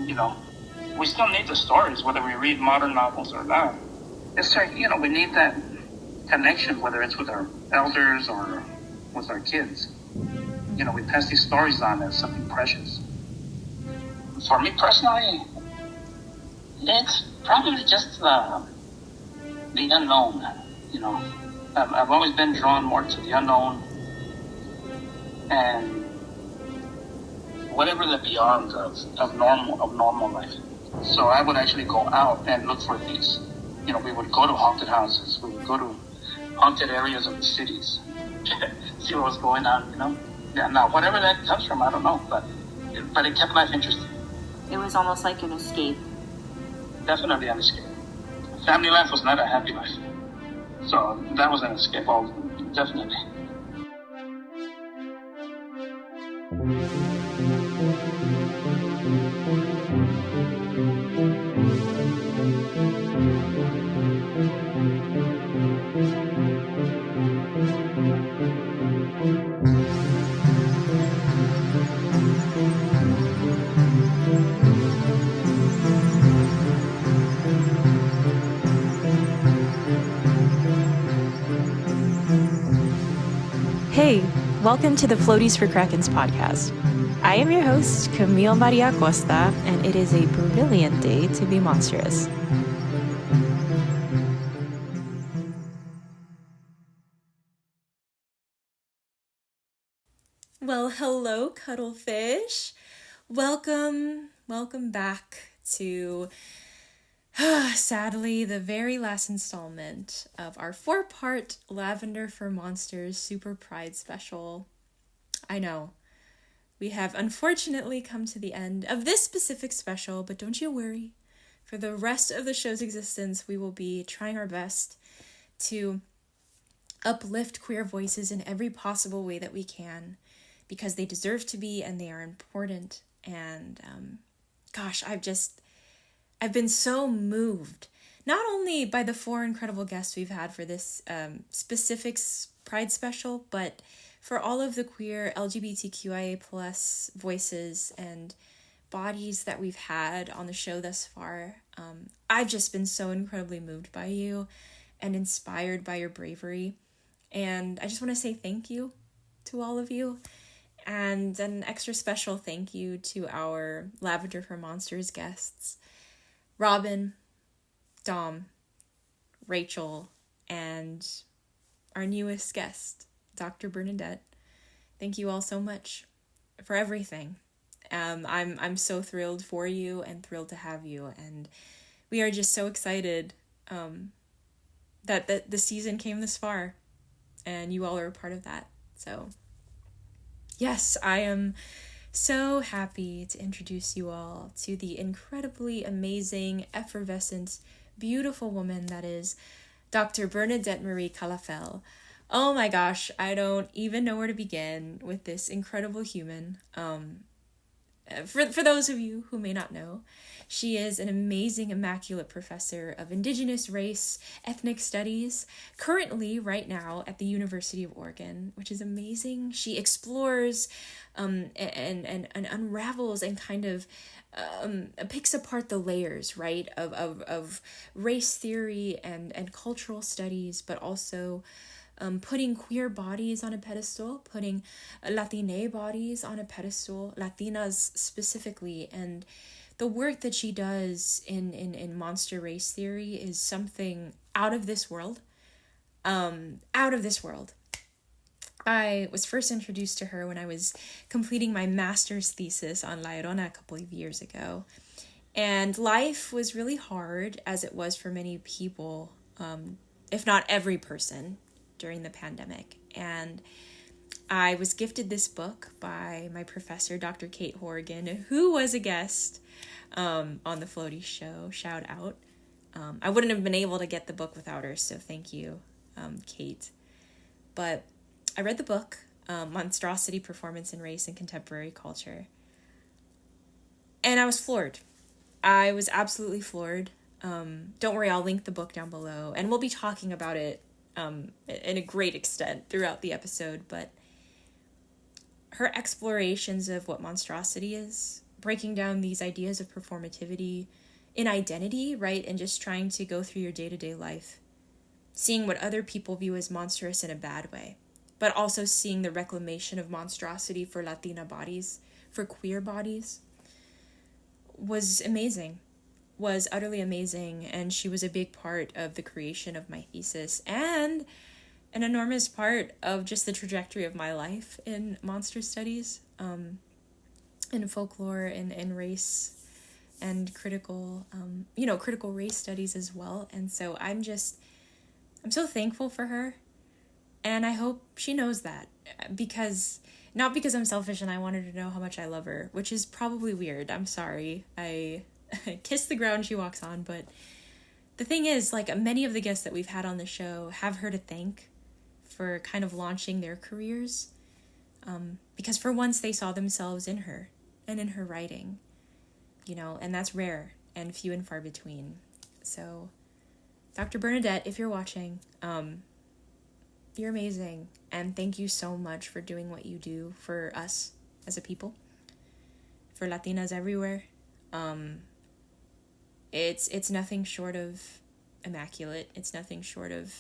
you know, we still need the stories, whether we read modern novels or not. It's like, you know, we need that connection, whether it's with our elders or with our kids. You know, we pass these stories on as something precious. For me personally, it's probably just the unknown, you know. I've always been drawn more to the unknown and whatever the beyond of normal life. So I would actually go out and look for these. You know, we would go to haunted houses. We would go to haunted areas of the cities. See what was going on, you know? Yeah, now, whatever that comes from, I don't know. But it kept life interesting. It was almost like an escape. Definitely an escape. Family life was not a happy life. So that was an escape, definitely. Hey, welcome to the Floaties for Krakens podcast. I am your host, Camille Maria Costa, and it is a brilliant day to be monstrous. Well, hello, Cuttlefish. Welcome back to, sadly, the very last installment of our 4-part Lavender for Monsters Super Pride special. I know, we have unfortunately come to the end of this specific special, but don't you worry. For the rest of the show's existence, we will be trying our best to uplift queer voices in every possible way that we can, because they deserve to be and they are important. And I've been so moved, not only by the 4 incredible guests we've had for this specific Pride special, but for all of the queer LGBTQIA plus voices and bodies that we've had on the show thus far. I've just been so incredibly moved by you and inspired by your bravery. And I just want to say thank you to all of you. And an extra special thank you to our Lavender for Monsters guests, Robin, Dom, Rachel, and our newest guest, Dr. Bernadette. Thank you all so much for everything. I'm so thrilled for you and thrilled to have you, and we are just so excited that the season came this far, and you all are a part of that. So yes, I am so happy to introduce you all to the incredibly amazing, effervescent, beautiful woman that is Dr. Bernadette Marie Calafell. Oh my gosh, I don't even know where to begin with this incredible human. For those of you who may not know, she is an amazing, immaculate professor of Indigenous race, ethnic studies, currently right now at the University of Oregon, which is amazing. She explores and unravels and kind of picks apart the layers, right, of race theory and cultural studies, but also putting queer bodies on a pedestal, putting Latina bodies on a pedestal, Latinas specifically, and the work that she does in monster race theory is something out of this world. I was first introduced to her when I was completing my master's thesis on Lloronas a couple of years ago, and life was really hard, as it was for many people, if not every person, during the pandemic. And I was gifted this book by my professor, Dr. Kate Horrigan, who was a guest on the Floaties show. Shout out. I wouldn't have been able to get the book without her, so thank you, Kate. But I read the book, Monstrosity, Performance in Race and Contemporary Culture, and I was floored. I was absolutely floored. Don't worry, I'll link the book down below, and we'll be talking about it in a great extent throughout the episode, but her explorations of what monstrosity is, breaking down these ideas of performativity in identity, right? And just trying to go through your day-to-day life, seeing what other people view as monstrous in a bad way, but also seeing the reclamation of monstrosity for Latina bodies, for queer bodies, was amazing, was utterly amazing. And she was a big part of the creation of my thesis and an enormous part of just the trajectory of my life in monster studies, in folklore, and race, and critical, critical race studies as well. And so I'm so thankful for her. And I hope she knows that, because, not because I'm selfish and I want her to know how much I love her, which is probably weird. I'm sorry. I kiss the ground she walks on. But the thing is, like, many of the guests that we've had on the show have her to thank for kind of launching their careers, because for once they saw themselves in her and in her writing, and that's rare and few and far between. So, Dr. Bernadette, if you're watching, you're amazing, and thank you so much for doing what you do for us as a people, for Latinas everywhere. It's nothing short of immaculate. It's nothing short of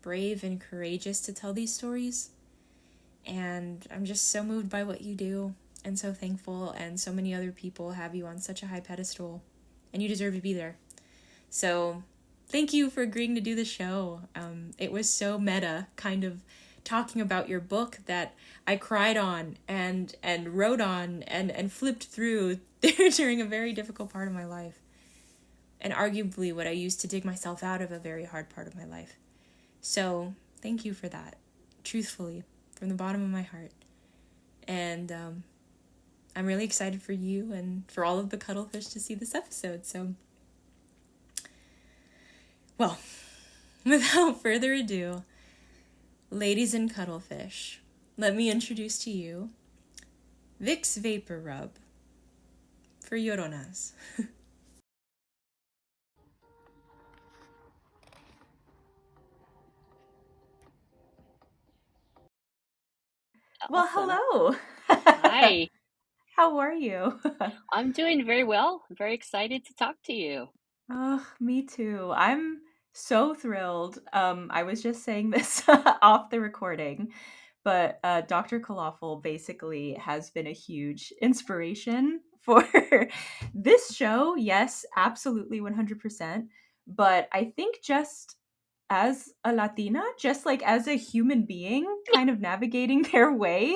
brave and courageous to tell these stories. And I'm just so moved by what you do, and so thankful, and so many other people have you on such a high pedestal, and you deserve to be there. So thank you for agreeing to do the show. It was so meta, kind of talking about your book that I cried on and wrote on and flipped through during a very difficult part of my life, and arguably what I used to dig myself out of a very hard part of my life. So thank you for that, truthfully, from the bottom of my heart. And I'm really excited for you and for all of the Cuttlefish to see this episode. So, well, without further ado, ladies and Cuttlefish, let me introduce to you Vicks VapoRub for Lloronas. Well, Awesome. hello. Hi. How are you? I'm doing very well. I'm very excited to talk to you. Oh, me too. I'm so thrilled. I was just saying this off the recording, but Dr. Kalafel basically has been a huge inspiration for this show. Yes, absolutely 100%. But I think just as a Latina, just like as a human being, kind of navigating their way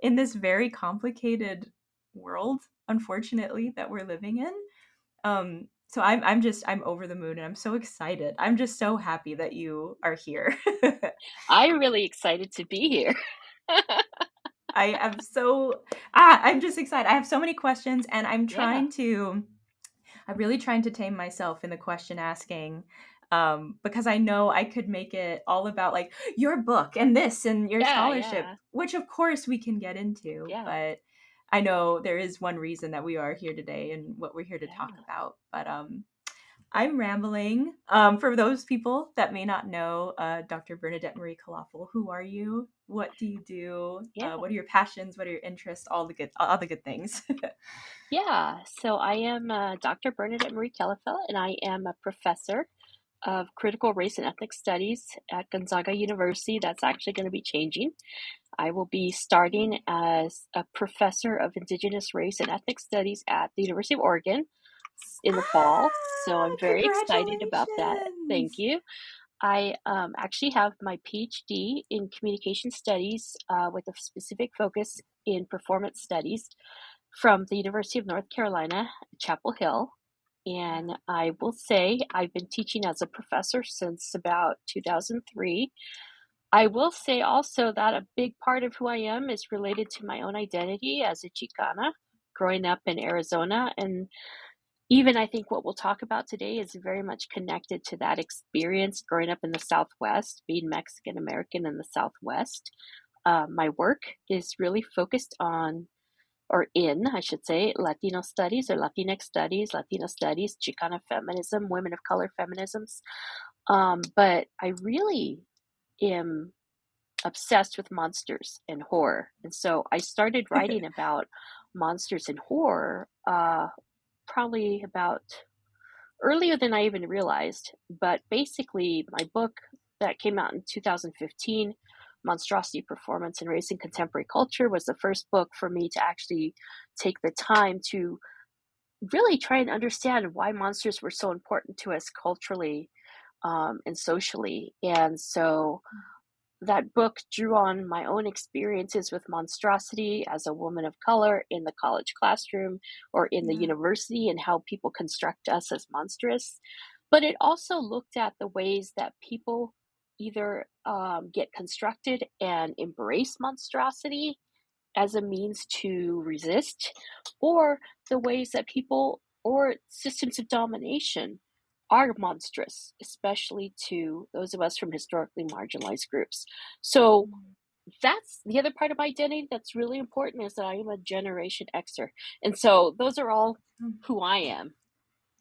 in this very complicated world, unfortunately, that we're living in. So I'm over the moon, and I'm so excited. I'm just so happy that you are here. I'm really excited to be here. I am I'm just excited. I have so many questions, and Yeah. I'm really trying to tame myself in the question asking, because I know I could make it all about like your book and this and your Yeah, scholarship, yeah. which of course we can get into, Yeah. but I know there is one reason that we are here today and what we're here to talk Yeah. about. But I'm rambling. For those people that may not know, Dr. Bernadette Marie Kalafel, who are you? What do you do? Yeah. What are your passions? What are your interests? All the good things. Yeah. So I am Dr. Bernadette Marie Kellefeld, and I am a professor of critical race and ethnic studies at Gonzaga University. That's actually going to be changing. I will be starting as a professor of Indigenous race and ethnic studies at the University of Oregon in the fall. So I'm very excited about that. Thank Congratulations! you. I actually have my PhD in communication studies with a specific focus in performance studies from the University of North Carolina, Chapel Hill. And I will say I've been teaching as a professor since about 2003. I will say also that a big part of who I am is related to my own identity as a Chicana growing up in Arizona. And even I think what we'll talk about today is very much connected to that experience growing up in the Southwest, being Mexican American in the Southwest. My work is really focused on, or in, I should say, Latino studies or Latinx studies, Latina studies, Chicana feminism, women of color feminisms. But I really am obsessed with monsters and horror. And so I started writing about monsters and horror, probably about earlier than I even realized. But basically, my book that came out in 2015, Monstrosity, Performance, and Race in Contemporary Culture, was the first book for me to actually take the time to really try and understand why monsters were so important to us culturally, and socially. And so that book drew on my own experiences with monstrosity as a woman of color in the college classroom or in the Yeah. university, and how people construct us as monstrous. But it also looked at the ways that people either get constructed and embrace monstrosity as a means to resist, or the ways that people or systems of domination are monstrous, especially to those of us from historically marginalized groups. So that's the other part of my identity that's really important, is that I am a Generation Xer. And so those are all who I am.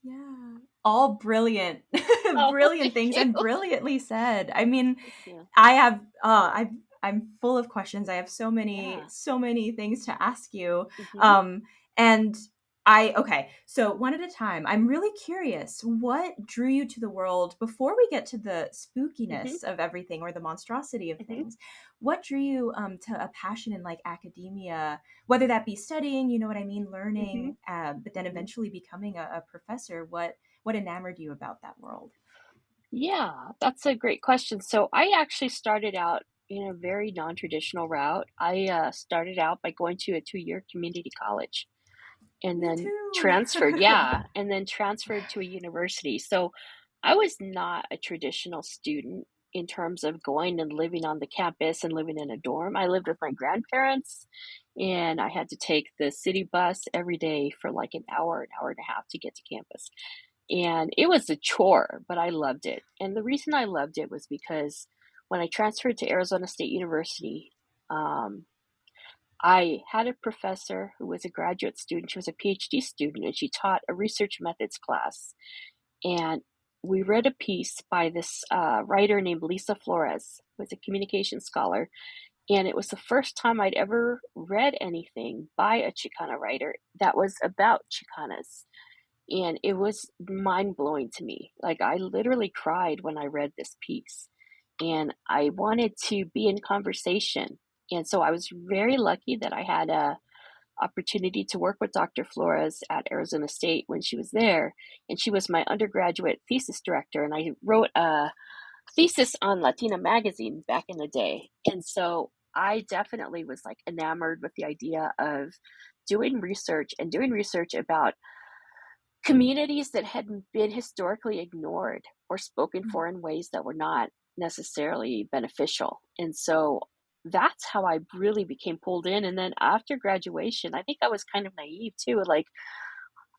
Yeah. All brilliant, Oh, brilliant thank things you. and brilliantly said. I mean, Thank you. I have, I'm full of questions. I have Yeah. so many things to ask you. Mm-hmm. Um, and okay, so one at a time. I'm really curious, what drew you to the world before we get to the Mm-hmm. spookiness of everything or the monstrosity of Mm-hmm. things? What drew you to a passion in like academia, whether that be studying, you know what I mean, Mm-hmm. learning, but then Mm-hmm. eventually becoming a professor? What enamored you about that world? Yeah, that's a great question. So I actually started out in a very non-traditional route. I started out by going to a 2-year community college, and Me then too. transferred, yeah, and then transferred to a university. So I was not a traditional student in terms of going and living on the campus and living in a dorm. I lived with my grandparents, and I had to take the city bus every day for like an hour and a half to get to campus. And it was a chore, but I loved it. And the reason I loved it was because when I transferred to Arizona State University, um, I had a professor who was a graduate student. She was a PhD student, and she taught a research methods class. And we read a piece by this writer named Lisa Flores, who was a communication scholar. And it was the first time I'd ever read anything by a Chicana writer that was about Chicanas. And it was mind blowing to me. Like, I literally cried when I read this piece, and I wanted to be in conversation. And so I was very lucky that I had a opportunity to work with Dr. Flores at Arizona State when she was there. And she was my undergraduate thesis director. And I wrote a thesis on Latina Magazine back in the day. And so I definitely was like enamored with the idea of doing research, and doing research about communities that had been historically ignored or spoken for in ways that were not necessarily beneficial. And so that's how I really became pulled in. And then after graduation, I think I was kind of naive too. Like,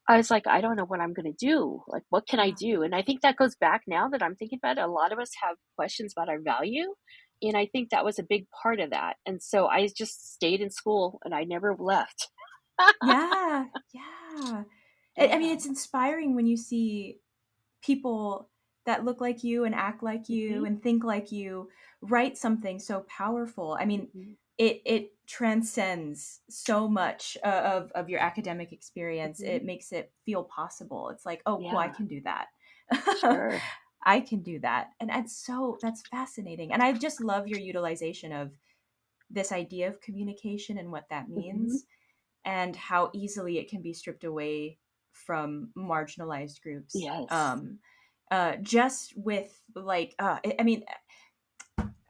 I was like, I don't know what I'm going to do. Like, what can I Yeah. do? And I think that goes back, now that I'm thinking about it, a lot of us have questions about our value. And I think that was a big part of that. And so I just stayed in school and I never left. Yeah, yeah. I mean, Yeah. it's inspiring when you see people that look like you and act like you Hmm. and think like you write something so powerful. I mean, Hmm. it transcends so much of your academic experience. Hmm. It makes it feel possible. It's like, oh, cool, I Yeah, can do that. sure. I can do that. And that's fascinating. And I just love your utilization of this idea of communication and what that Hmm. means, and how easily it can be stripped away from marginalized groups. Yes. Just with like, I mean,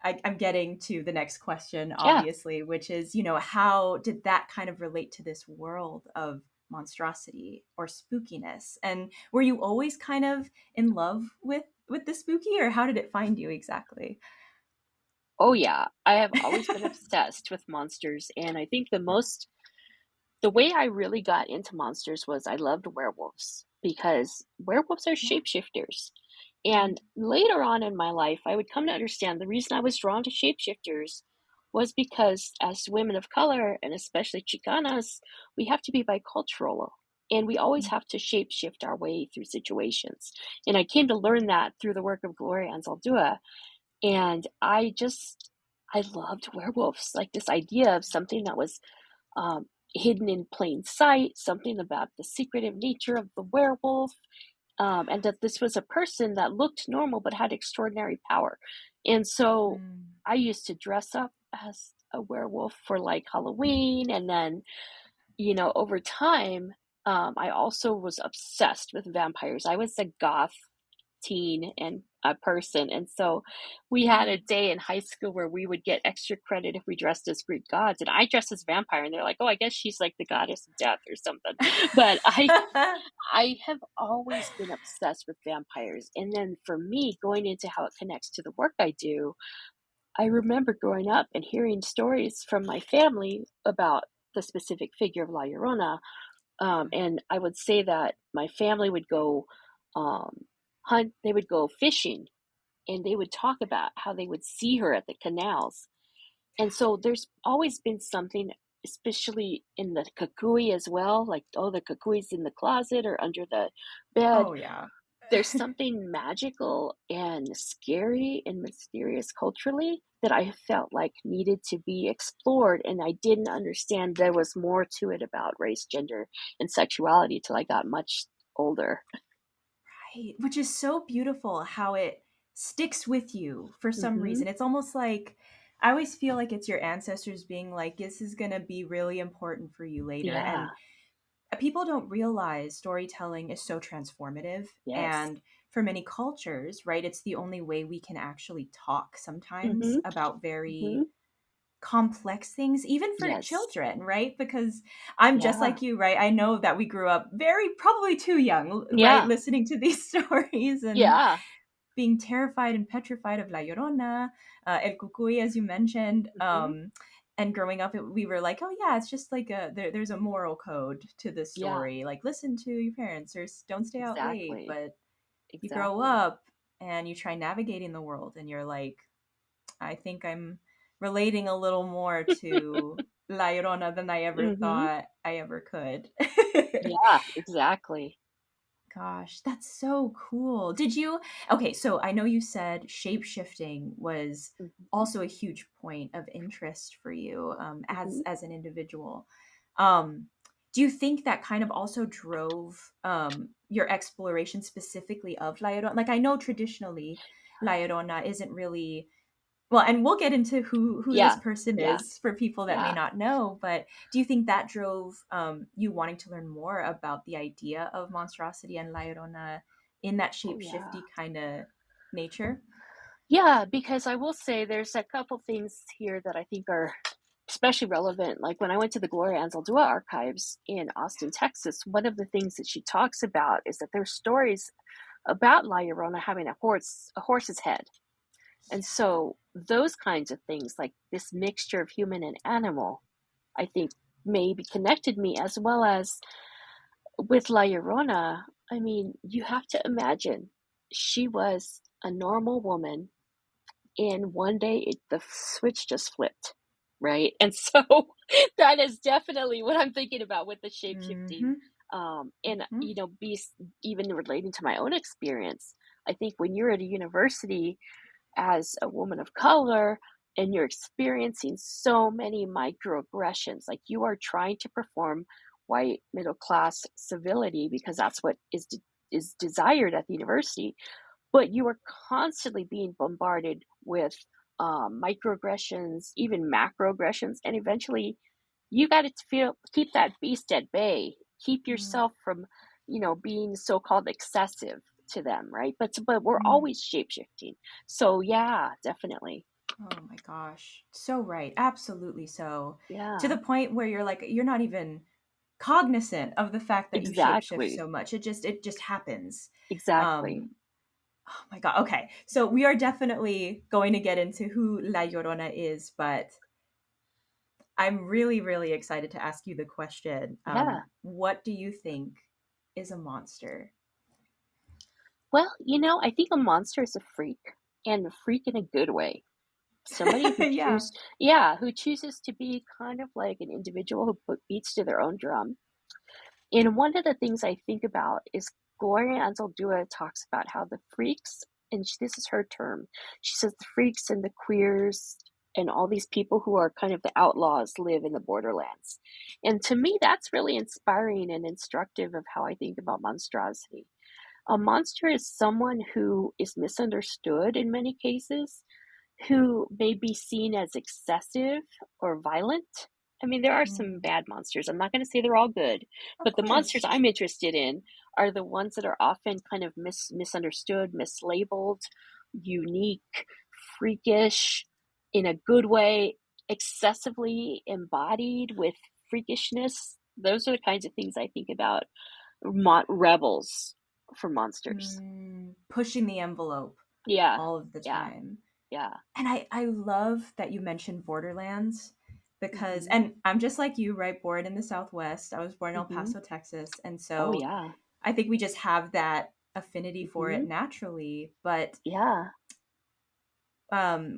I'm getting to the next question, Yeah. obviously, which is, how did that kind of relate to this world of monstrosity or spookiness? And were you always kind of in love with the spooky, or how did it find you exactly? Oh, yeah. I have always been obsessed with monsters, and I think the way I really got into monsters was I loved werewolves, because werewolves are Yeah. shapeshifters. And later on in my life, I would come to understand the reason I was drawn to shapeshifters was because, as women of color, and especially Chicanas, we have to be bicultural, and we always have to shapeshift our way through situations. And I came to learn that through the work of Gloria Anzaldúa. And I loved werewolves, like this idea of something that was hidden in plain sight, something about the secretive nature of the werewolf, and that this was a person that looked normal but had extraordinary power. And so Mm. I used to dress up as a werewolf for like Halloween, and then, over time, I also was obsessed with vampires. I was a goth teen and a person, and so we had a day in high school where we would get extra credit if we dressed as Greek gods, and I dressed as vampire, and they're like, "Oh, I guess she's like the goddess of death or something." But I have always been obsessed with vampires. And then for me, going into how it connects to the work I do, I remember growing up and hearing stories from my family about the specific figure of La Llorona. And I would say that my family would go hunt, they would go fishing, and they would talk about how they would see her at the canals. And so there's always been something, especially in the kukui as well, like, oh, the kukui's in the closet or under the bed. Oh yeah. There's something magical and scary and mysterious culturally that I felt like needed to be explored. And I didn't understand there was more to it about race, gender, and sexuality till I got much older. Right. Which is so beautiful how it sticks with you for some Mm-hmm. reason. It's almost like I always feel like it's your ancestors being like, this is going to be really important for you later. Yeah. And people don't realize storytelling is so transformative. Yes. And for many cultures, right, it's the only way we can actually talk sometimes Mm-hmm. about Mm-hmm. very complex things, even for Yes. children, right? Because I'm just Yeah. like you, right? I know that we grew up very, probably too young, right? Yeah. Listening to these stories and Yeah. being terrified and petrified of La Llorona, El Cucuy, as you mentioned. Mm-hmm. And growing up, we were like, oh yeah, it's just like there's a moral code to this Yeah. story. Like, listen to your parents, or don't stay out late. Exactly. But you grow Exactly. up and you try navigating the world, and you're like, I think I'm relating a little more to La Llorona than I ever Mm-hmm. thought I ever could. Yeah, exactly. Gosh, that's so cool. Did you? Okay, so I know you said shape shifting was Mm-hmm. also a huge point of interest for you Mm-hmm. as an individual. Um, do you think that kind of also drove your exploration specifically of La Llorona? Like, I know traditionally La Llorona isn't really well, and we'll get into who this Yeah. person Yeah. is for people that may Yeah. not know. But do you think that drove you wanting to learn more about the idea of monstrosity and La Llorona in that Oh, yeah. shapeshifty kind of nature? Yeah, because I will say there's a couple things here that I think are especially relevant. Like when I went to the Gloria Anzaldúa archives in Austin, Texas, one of the things that she talks about is that there's stories about La Llorona having a horse's head. And so those kinds of things, like this mixture of human and animal, I think maybe connected me, as well as with La Llorona. I mean, you have to imagine she was a normal woman, and one day the switch just flipped, right? And so that is definitely what I'm thinking about with the shape shifting. Mm-hmm. And Mm-hmm. be even relating to my own experience. I think when you're at a university as a woman of color and you're experiencing so many microaggressions, like you are trying to perform white middle class civility because that's what is desired at the university, but you are constantly being bombarded with microaggressions, even macroaggressions, and eventually you got to keep that beast at bay, keep yourself from, being so-called excessive to them, right? But we're Mm-hmm. always shape-shifting. So yeah, definitely. Oh my gosh, so right, absolutely so. To Yeah, the point where you're like, you're not even cognizant of the fact that you shapeshift exactly. so much. It just happens. Exactly. Um, Oh my God. Okay. So we are definitely going to get into who La Llorona is, but I'm really, really excited to ask you the question. Yeah. What do you think is a monster? Well, I think a monster is a freak, and a freak in a good way. Somebody who Yeah. who chooses to be kind of like an individual who beats to their own drum. And one of the things I think about is Gloria Anzaldúa talks about how the freaks, and this is her term, she says the freaks and the queers and all these people who are kind of the outlaws live in the borderlands. And to me, that's really inspiring and instructive of how I think about monstrosity. A monster is someone who is misunderstood in many cases, who may be seen as excessive or violent. I mean, there are some bad monsters. I'm not going to say they're all good, Of but the monsters course. I'm interested in are the ones that are often kind of misunderstood, mislabeled, unique, freakish, in a good way, excessively embodied with freakishness. Those are the kinds of things I think about rebels for monsters. Pushing the envelope Yeah, all of the yeah, time. yeah. And I love that you mentioned Borderlands because, Mm-hmm. and I'm just like you, right? Born in the Southwest. I was born in El Mm-hmm. Paso, Texas. And Oh, so yeah. I think we just have that affinity for Mm-hmm. it naturally. But Yeah.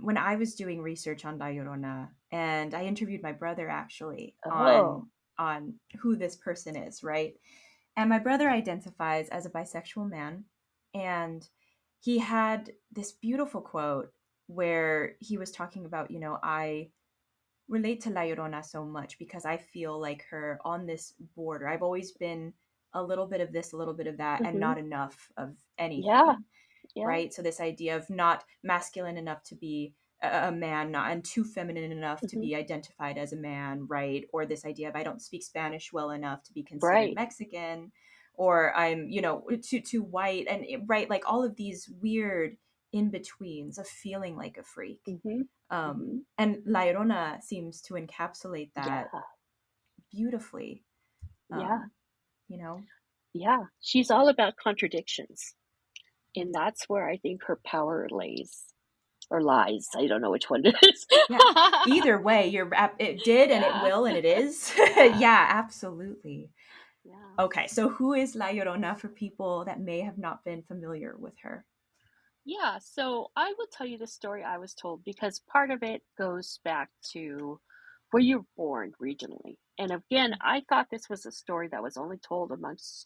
when I was doing research on La Llorona, and I interviewed my brother actually Oh. on who this person is, right? And my brother identifies as a bisexual man, and he had this beautiful quote where he was talking about, I relate to La Llorona so much because I feel like her on this border. I've always been a little bit of this, a little bit of that, and Mm-hmm. not enough of Yeah. anything, Yeah. right? So this idea of not masculine enough to be a man, not and too feminine enough to Mm-hmm. be identified as a man, right? Or this idea of I don't speak Spanish well enough to be considered Right. Mexican, or I'm, too white, and right, like all of these weird in betweens of feeling like a freak. Mm-hmm. Mm-hmm. And La Llorona seems to encapsulate that Yeah. beautifully. Yeah. You know, Yeah. She's all about contradictions. And Mm. that's where I think her power lays or lies. I don't know which one it is. Yeah. Either way, it did and it Yeah. will and it is. Yeah. Yeah, absolutely. Yeah. Okay, so who is La Llorona for people that may have not been familiar with her? Yeah, so I will tell you the story I was told because part of it goes back to where you're born regionally. And again, I thought this was a story that was only told amongst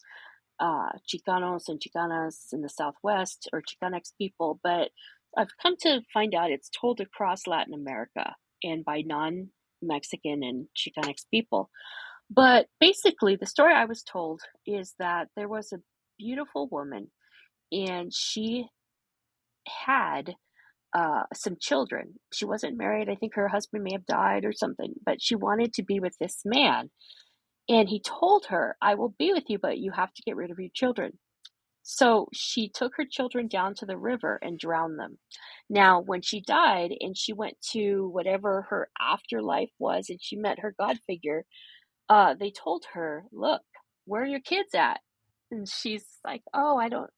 Chicanos and Chicanas in the Southwest or Chicanx people, but I've come to find out it's told across Latin America and by non-Mexican and Chicanx people. But basically, the story I was told is that there was a beautiful woman and she had some children. She wasn't married. I think her husband may have died or something, but she wanted to be with this man. And he told her, I will be with you, but you have to get rid of your children. So she took her children down to the river and drowned them. Now, when she died and she went to whatever her afterlife was and she met her God figure, they told her, "Look, where are your kids at?" And she's like, "Oh, I don't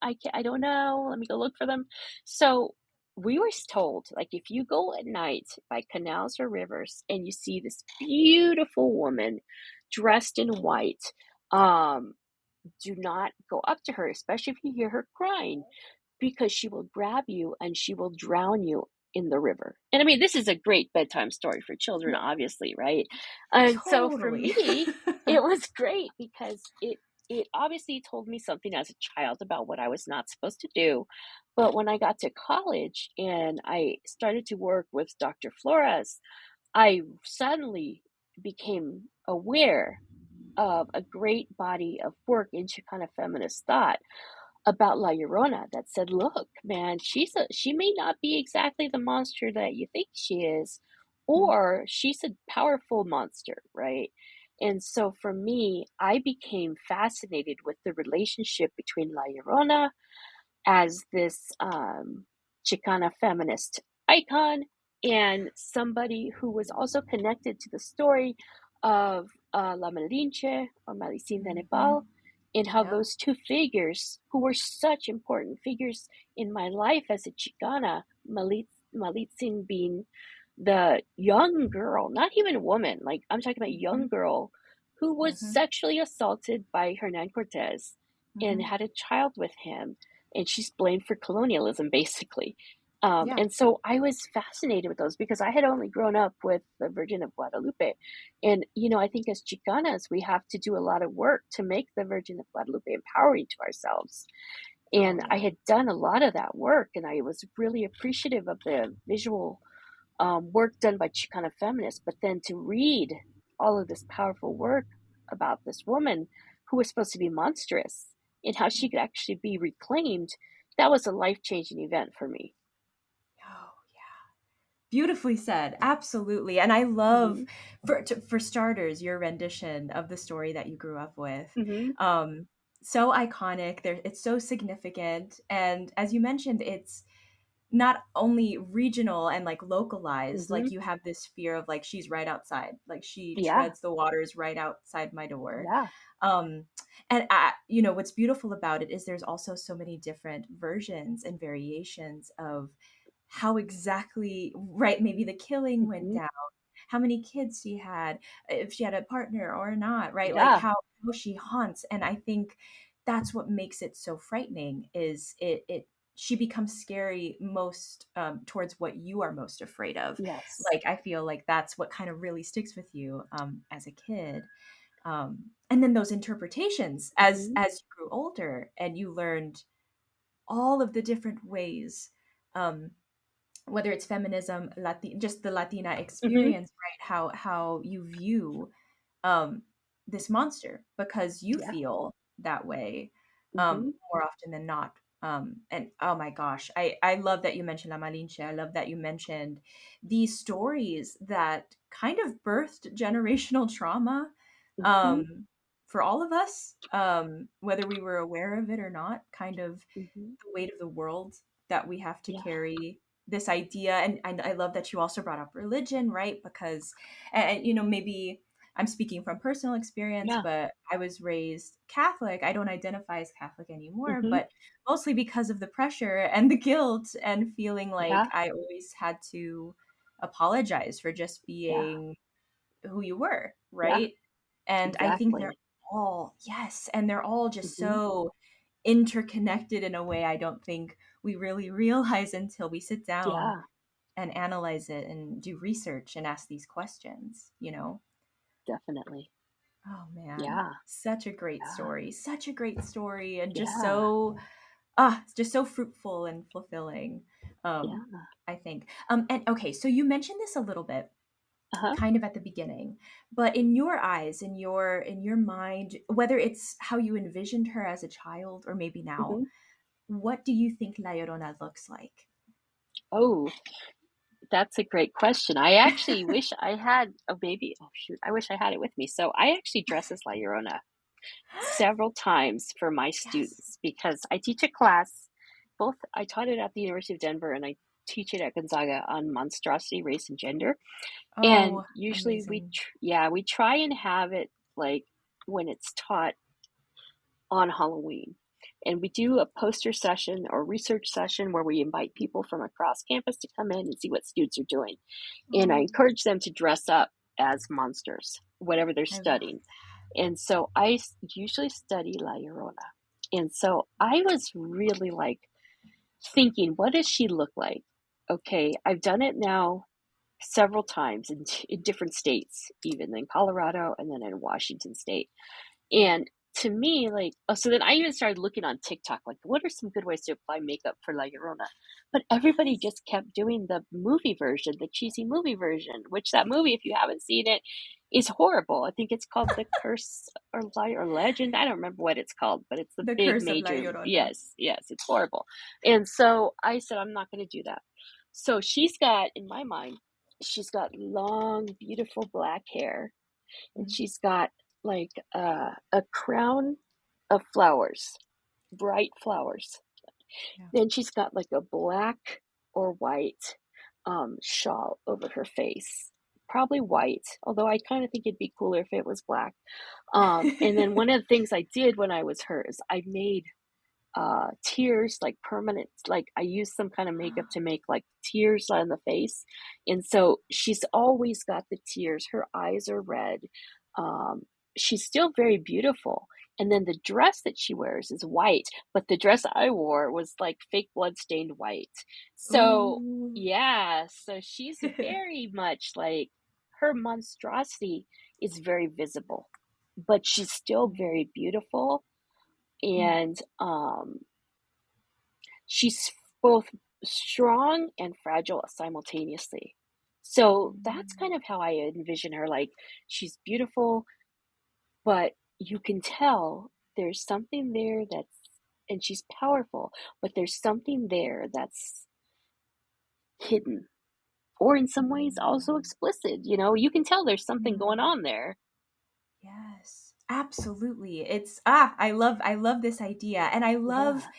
know. Let me go look for them." So we were told, like, if you go at night by canals or rivers and you see this beautiful woman dressed in white, um, do not go up to her, especially if you hear her crying, because she will grab you and she will drown you in the river. And I mean, this is a great bedtime story for children, Yeah, obviously, right? And so for totally. me, it was great because it obviously told me something as a child about what I was not supposed to do. But when I got to college and I started to work with Dr. Flores, I suddenly became aware of a great body of work in Chicana feminist thought about La Llorona that said, "Look, man, she may not be exactly the monster that you think she is, Mm, or she's a powerful monster, right?" And so for me, I became fascinated with the relationship between La Llorona as this Chicana feminist icon and somebody who was also connected to the story of La Malinche or Malicin de mhm. Nepal, and how Yep. those two figures, who were such important figures in my life as a Chicana, Malitzin being the young girl, not even a woman, like I'm talking about young Mhm, girl who was mhm, sexually assaulted by Hernan Cortez and mhm. had a child with him, and she's blamed for colonialism, basically. Yeah. And so I was fascinated with those because I had only grown up with the Virgin of Guadalupe. And, I think as Chicanas, we have to do a lot of work to make the Virgin of Guadalupe empowering to ourselves. Oh And I yeah. had done a lot of that work, and I was really appreciative of the visual work done by Chicana feminists, but then to read all of this powerful work about this woman who was supposed to be monstrous and how she could actually be reclaimed, that was a life-changing event for me. Oh, beautifully said. Absolutely. And I love, Mm-hmm. for starters, your rendition of the story that you grew up with. Mm-hmm. Um, so iconic. There, it's so significant. And as you mentioned, it's not only regional and like localized, Mm-hmm. like you have this fear of like she's right outside, like she Yeah. treads the waters right outside my door. Yeah. um and what's beautiful about it is there's also so many different versions and variations of how exactly, right, maybe the killing went Mm-hmm. down, how many kids she had, if she had a partner or not, right, like Yeah. how she haunts. And I think that's what makes it so frightening, is it she becomes scary most, towards what you are most afraid of. Yes. Like I feel like that's what kind of really sticks with you, as a kid. And then those interpretations Mm-hmm. as you grew older and you learned all of the different ways, um, whether it's feminism, just the Latina Mm-hmm. experience, right? How you view, um, this monster, because you Yeah. feel that way, Mm-hmm. more often than not. And oh my gosh, I love that you mentioned La Malinche. I love that you mentioned these stories that kind of birthed generational trauma, Mm-hmm. um, for all of us, whether we were aware of it or not. Kind of Mm-hmm. the weight of the world that we have to Yeah. carry, this idea. And I love that you also brought up religion, right? Because, and maybe I'm speaking from personal experience, Yeah. but I was raised Catholic. I don't identify as Catholic anymore, Mm-hmm. but mostly because of the pressure and the guilt and feeling Yeah. like I always had to apologize for just Yeah. being who you were, Yeah. right? And I think they're Exactly. all, yes, and they're all just Mm-hmm. so interconnected in a way I don't think we really realize until we sit down Yeah. and analyze it and do research and ask these questions. Definitely. Oh man, Yeah. such a great Yeah. story. Such a great story, and just Yeah. so just so fruitful and fulfilling. Um Yeah. I think. And okay, so you mentioned this a little bit Uh-huh. kind of at the beginning, but in your eyes, in your mind, whether it's how you envisioned her as a child or maybe now, Mm-hmm. what do you think La Llorona looks like? Oh, that's a great question. I actually wish I had a baby. Oh shoot, I wish I had it with me. So I actually dress as La Llorona several times for my Yes. students because I teach a class. Both I taught it at the University of Denver and I teach it at Gonzaga on monstrosity, race, and gender. And Oh, usually amazing. we try and have it like when it's taught on Halloween. And we do a poster session or research session where we invite people from across campus to come in and see what students are doing. And I Oh, encourage them to dress up as monsters, whatever they're I love studying. And so I usually study La Llorona. And so I was really like thinking, what does she look like? Okay, I've done it now several times in different states, even in Colorado and then in Washington State. And to me, like, oh, so then I even started looking on TikTok, like, what are some good ways to apply makeup for La Llorona? But everybody yes. just kept doing the movie version, the cheesy movie version, which that movie, if you haven't seen it, is horrible. I think it's called The Curse or Lie or Legend. I don't remember what it's called, but it's the The big Curse of La major. Llorona. Yes, it's horrible. And so I said, I'm not going to do that. So she's got, in my mind, she's got long, beautiful black hair and Mhm. she's got like a crown of flowers, bright flowers. Yeah. Then she's got like a black or white shawl over her face. Probably white, although I kind of think it'd be cooler if it was black. And then one of the things I did when I was her is I made tears like permanent, like I used some kind of makeup to make like tears on the face, and so she's always got the tears. Her eyes are red. um she's still very beautiful, and then the dress that she wears is white, but the dress I wore was like fake blood stained white. So Ooh. yeah, so she's very much like, her monstrosity is very visible, but she's still very beautiful. Mm. And she's both strong and fragile simultaneously. So that's kind of how I envision her. Like, she's beautiful, but you can tell there's something there that's, and she's powerful, but there's something there that's hidden, or in some ways also explicit. You can tell there's something going on there. Yes, absolutely. I love this idea, and I love Yeah,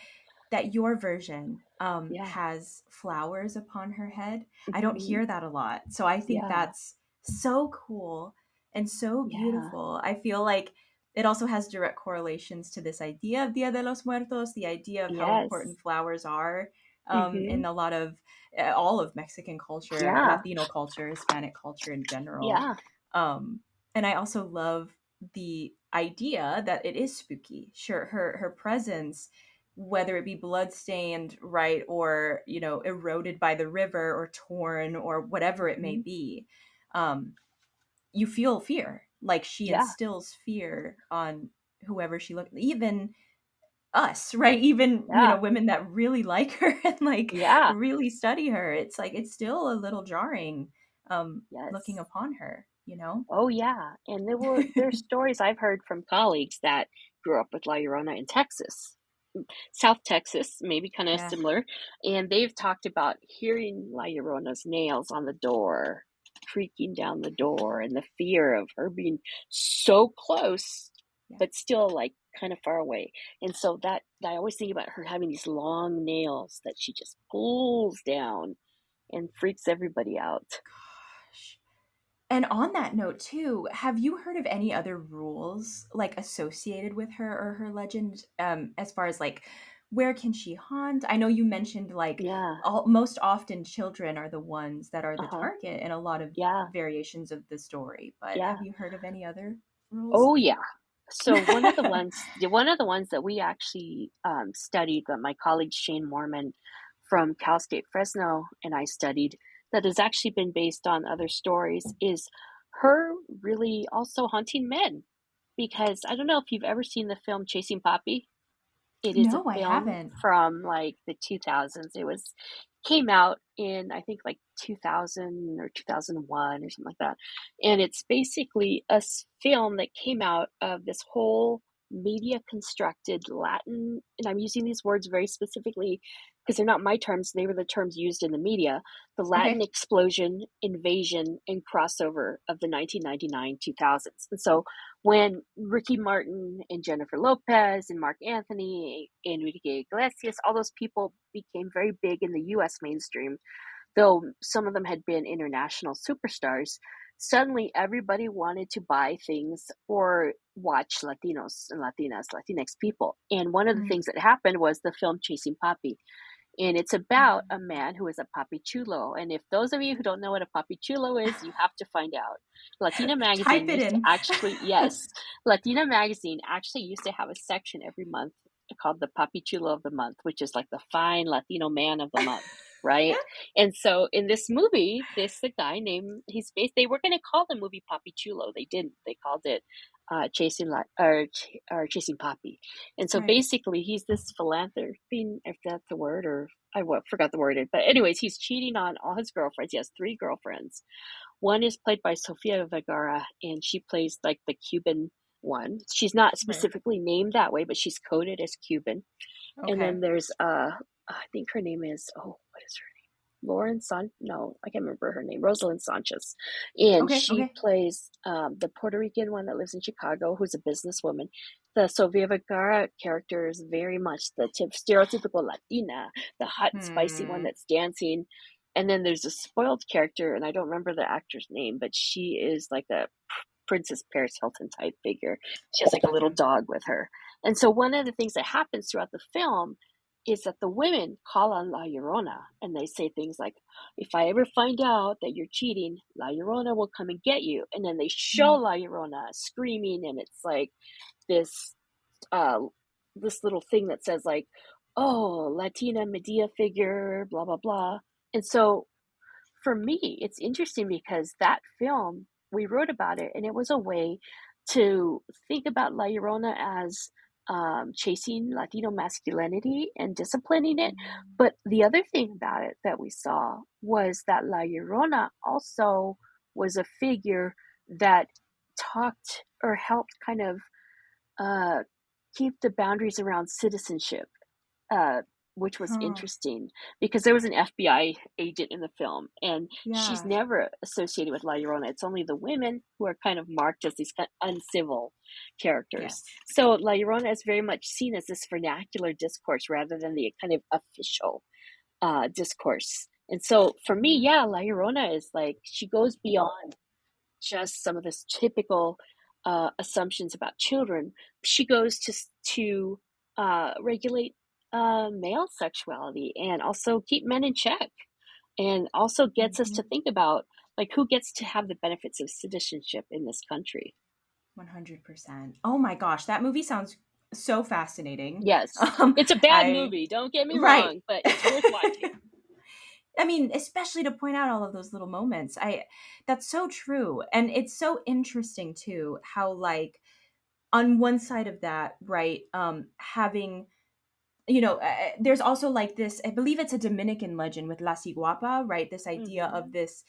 that your version yeah, has flowers upon her head. I don't hmm, hear that a lot. So I think yeah, that's so cool and so yeah, beautiful. I feel like it also has direct correlations to this idea of Dia de los Muertos, the idea of how yes, important flowers are hmm, in a lot of all of Mexican culture, yeah, Latino culture, Hispanic culture in general. yeah, Um, and I also love the idea that it is spooky. Sure, her presence, whether it be bloodstained, right, or eroded by the river or torn or whatever it may hmm, be, um, you feel fear. Like she yeah, instills fear on whoever she look, even us, right? Even yeah, women that really like her and like yeah, really study her. It's like it's still a little jarring, looking yes. upon her. Oh yeah, and there's stories I've heard from colleagues that grew up with La Llorona in Texas, South Texas, maybe kind of Yeah. similar, and they've talked about hearing La Llorona's nails on the door, creaking down the door, and the fear of her being so close, Yeah. but still like kind of far away. And so that I always think about her having these long nails that she just pulls down and freaks everybody out. Gosh. And on that note too, have you heard of any other rules like associated with her or her legend, as far as like where can she haunt? I know you mentioned like Yeah. most often children are the ones that are the Uh-huh. target in a lot of Yeah. variations of the story, but Yeah. have you heard of any other rules? Oh yeah. So one of the ones that we actually studied, that my colleague Shane Morman from Cal State Fresno and I studied, that has actually been based on other stories, is her really also hunting men. Because I don't know if you've ever seen the film Chasing Poppy. It is a No, I film haven't. from like the 2000s. Came out in, I think, like 2000 or 2001 or something like that. And it's basically a film that came out of this whole media constructed Latin, and I'm using these words very specifically because they're not my terms, they were the terms used in the media, the Latin Okay. explosion, invasion, and crossover of the 1999 2000s. And so when Ricky Martin and Jennifer Lopez and Mark Anthony, Enrique Iglesias, all those people became very big in the US mainstream, though some of them had been international superstars, suddenly everybody wanted to buy things or watch Latinos and Latinas, Latinx people. And one of the Mm. things that happened was the film Chasing Poppy. And it's about a man who is a papichulo. And if those of you who don't know what a papichulo is, you have to find out. Latina Type Magazine it used to in. actually, yes, Latina Magazine actually used to have a section every month called the Papichulo of the Month, which is like the fine Latino man of the month, right? And so in this movie, the guy named, they were going to call the movie Papichulo. They didn't. They called it Chasing Poppy. And so Right. basically, he's this philanthropy, if that's the word, or forgot the word. But anyways, he's cheating on all his girlfriends. He has three girlfriends. One is played by Sofia Vergara, and she plays like the Cuban one. She's not Right. specifically named that way, but she's coded as Cuban. And Okay. then there's I think her name is, what is her Lauren no, I can't remember her name, Rosalind Sanchez. And Okay. she Okay. plays the Puerto Rican one that lives in Chicago, who's a businesswoman. The Sofia Vergara character is very much the stereotypical Latina, the hot and spicy one Hmm. that's dancing. And then there's a spoiled character, and I don't remember the actor's name, but she is like a Princess Paris Hilton type figure. She has like a little Gotcha. dog with her. And so one of the things that happens throughout the film is that the women call on La Llorona, and they say things like, if I ever find out that you're cheating, La Llorona will come and get you. And then they show Mm. La Llorona screaming, and it's like this uh this little thing that says like, oh, Latina Medea figure, blah blah blah. And so for me, it's interesting because that film, we wrote about it, and it was a way to think about La Llorona as chasing Latino masculinity and disciplining it. But the other thing about it that we saw was that La Llorona also was a figure that talked or helped kind of uh, keep the boundaries around citizenship, uh, which was Huh. interesting because there was an FBI agent in the film, and she's Yeah. never associated with La Llorona. It's only the women who are kind of marked as these kind of uncivil characters. Yes. So La Llorona is very much seen as this vernacular discourse rather than the kind of official discourse. And so for me, yeah, La Llorona is like, she goes beyond just some of the typical assumptions about children. She goes to regulate male sexuality and also keep men in check, and also gets us to Mm-hmm. think about like who gets to have the benefits of citizenship in this country. 100%. Oh my gosh, that movie sounds so fascinating. Yes, it's a bad I movie. Don't get me right. wrong, but it's worth watching. I mean, especially to point out all of those little moments. That's so true. And it's so interesting too how like on one side of that, right, having there's also like this, I believe it's a Dominican legend with La Ciguapa, right? This idea Mm-hmm. of this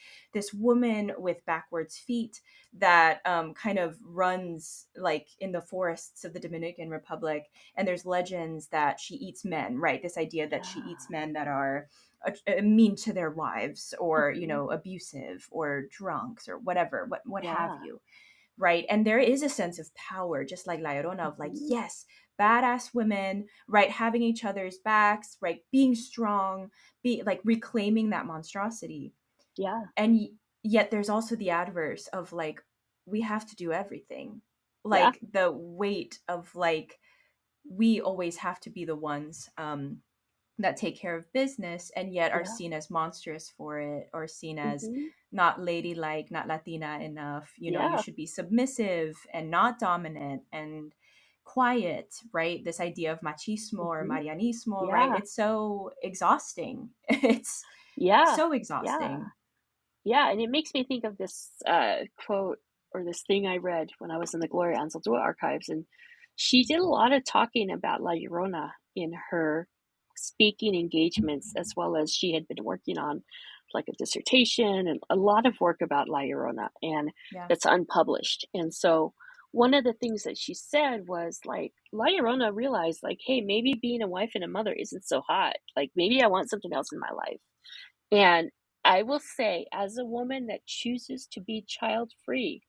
woman with backwards feet that kind of runs like in the forests of the Dominican Republic, and there's legends that she eats men, right? This idea that she Yeah. eats men that are mean to their wives, or Mm-hmm. abusive or drunks or whatever, what have Yeah. you, right? And there is a sense of power, just like La Llorona, of like, Mm-hmm. yes, badass women, right, having each other's backs, right, being strong, be like reclaiming that monstrosity. Yeah. And yet there's also the adverse of like, we have to do everything, Yeah. like the weight of like, we always have to be the ones that take care of business, and yet are Yeah. seen as monstrous for it, or seen as Mm-hmm. not ladylike, not Latina enough. You Yeah. should be submissive and not dominant and quiet, right? This idea of machismo or Mm-hmm. marianismo, right? Yeah. It's so exhausting. It's Yeah. so Yeah. exhausting. Yeah, and it makes me think of this quote or this thing I read when I was in the Gloria Anzaldúa archives, and she did a lot of talking about La Llorona in her speaking engagements, as well as she had been working on like a dissertation and a lot of work about La Llorona, and Yeah. that's unpublished. And so one of the things that she said was like La Llorona realized like, hey, maybe being a wife and a mother isn't so hot. Like maybe I want something else in my life. And I will say, as a woman that chooses to be child free,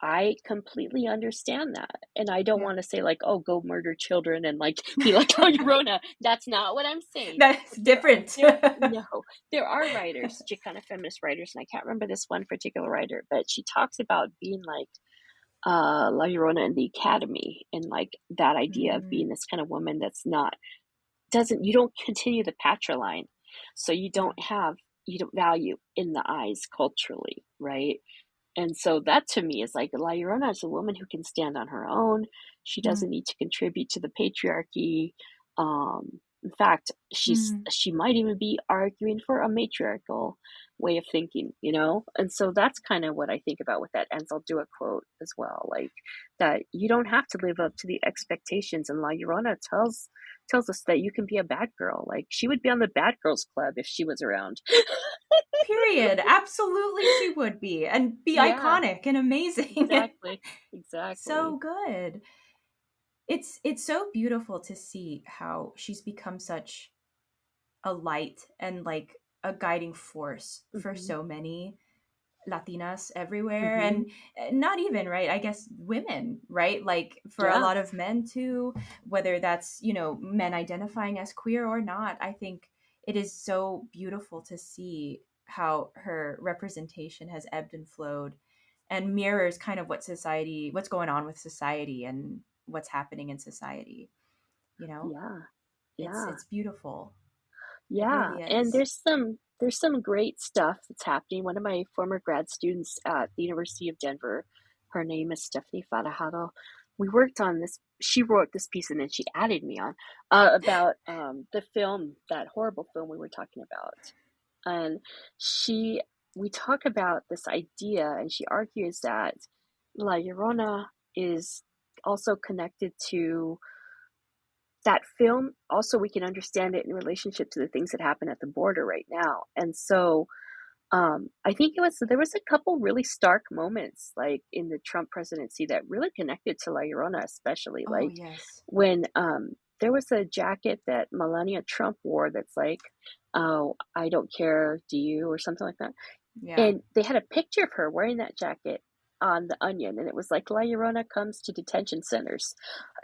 I completely understand that. And I don't Yeah. want to say, like, oh, go murder children and like be like, oh, Rona. That's not what I'm saying. That's But different. no, there are writers, Chicana feminist writers, and I can't remember this one particular writer, but she talks about being like La Llorona in the academy, and like that idea of being Mm, this kind of woman that's not, doesn't, you don't continue the patriline, so yeah. you don't value in the eyes culturally, right? And so that to me is like La Llorona is a woman who can stand on her own. She Mm, doesn't need to contribute to the patriarchy. In fact, mm, she might even be arguing for a matriarchal way of thinking, you know? And so that's kind of what I think about with that Anzaldúa quote as well, like that you don't have to live up to the expectations. And La Llorona tells us that you can be a bad girl. Like she would be on the bad girls club if she was around. period. Absolutely, she would be, and be Yeah, iconic and amazing. exactly. Exactly. So good. It's so beautiful to see how she's become such a light and like a guiding force for Mhm. so many Latinas everywhere, Mhm. and not even, right, I guess women, right, like for a Yeah. lot of men too, whether that's men identifying as queer or not. I think it is so beautiful to see how her representation has ebbed and flowed, and mirrors kind of what's going on with society and what's happening in society. you know Yeah. it's Yeah. it's beautiful. It Yeah. really And is. there's some great stuff that's happening. One of my former grad students at the University of Denver, her name is Stephanie Farajado. We worked on this. She wrote this piece and then she added me on about the film, that horrible film we were talking about. And she, we talk about this idea, and she argues that La Llorona is also connected to that film also, we can understand it in relationship to the things that happen at the border right now. And so I think there was a couple really stark moments like in the Trump presidency that really connected to La Llorona, especially Oh, like yes. when there was a jacket that Melania Trump wore that's like, "Oh, I don't care, do you?" or something like that. Yeah. And they had a picture of her wearing that jacket on The Onion, and it was like, La Llorona comes to detention centers.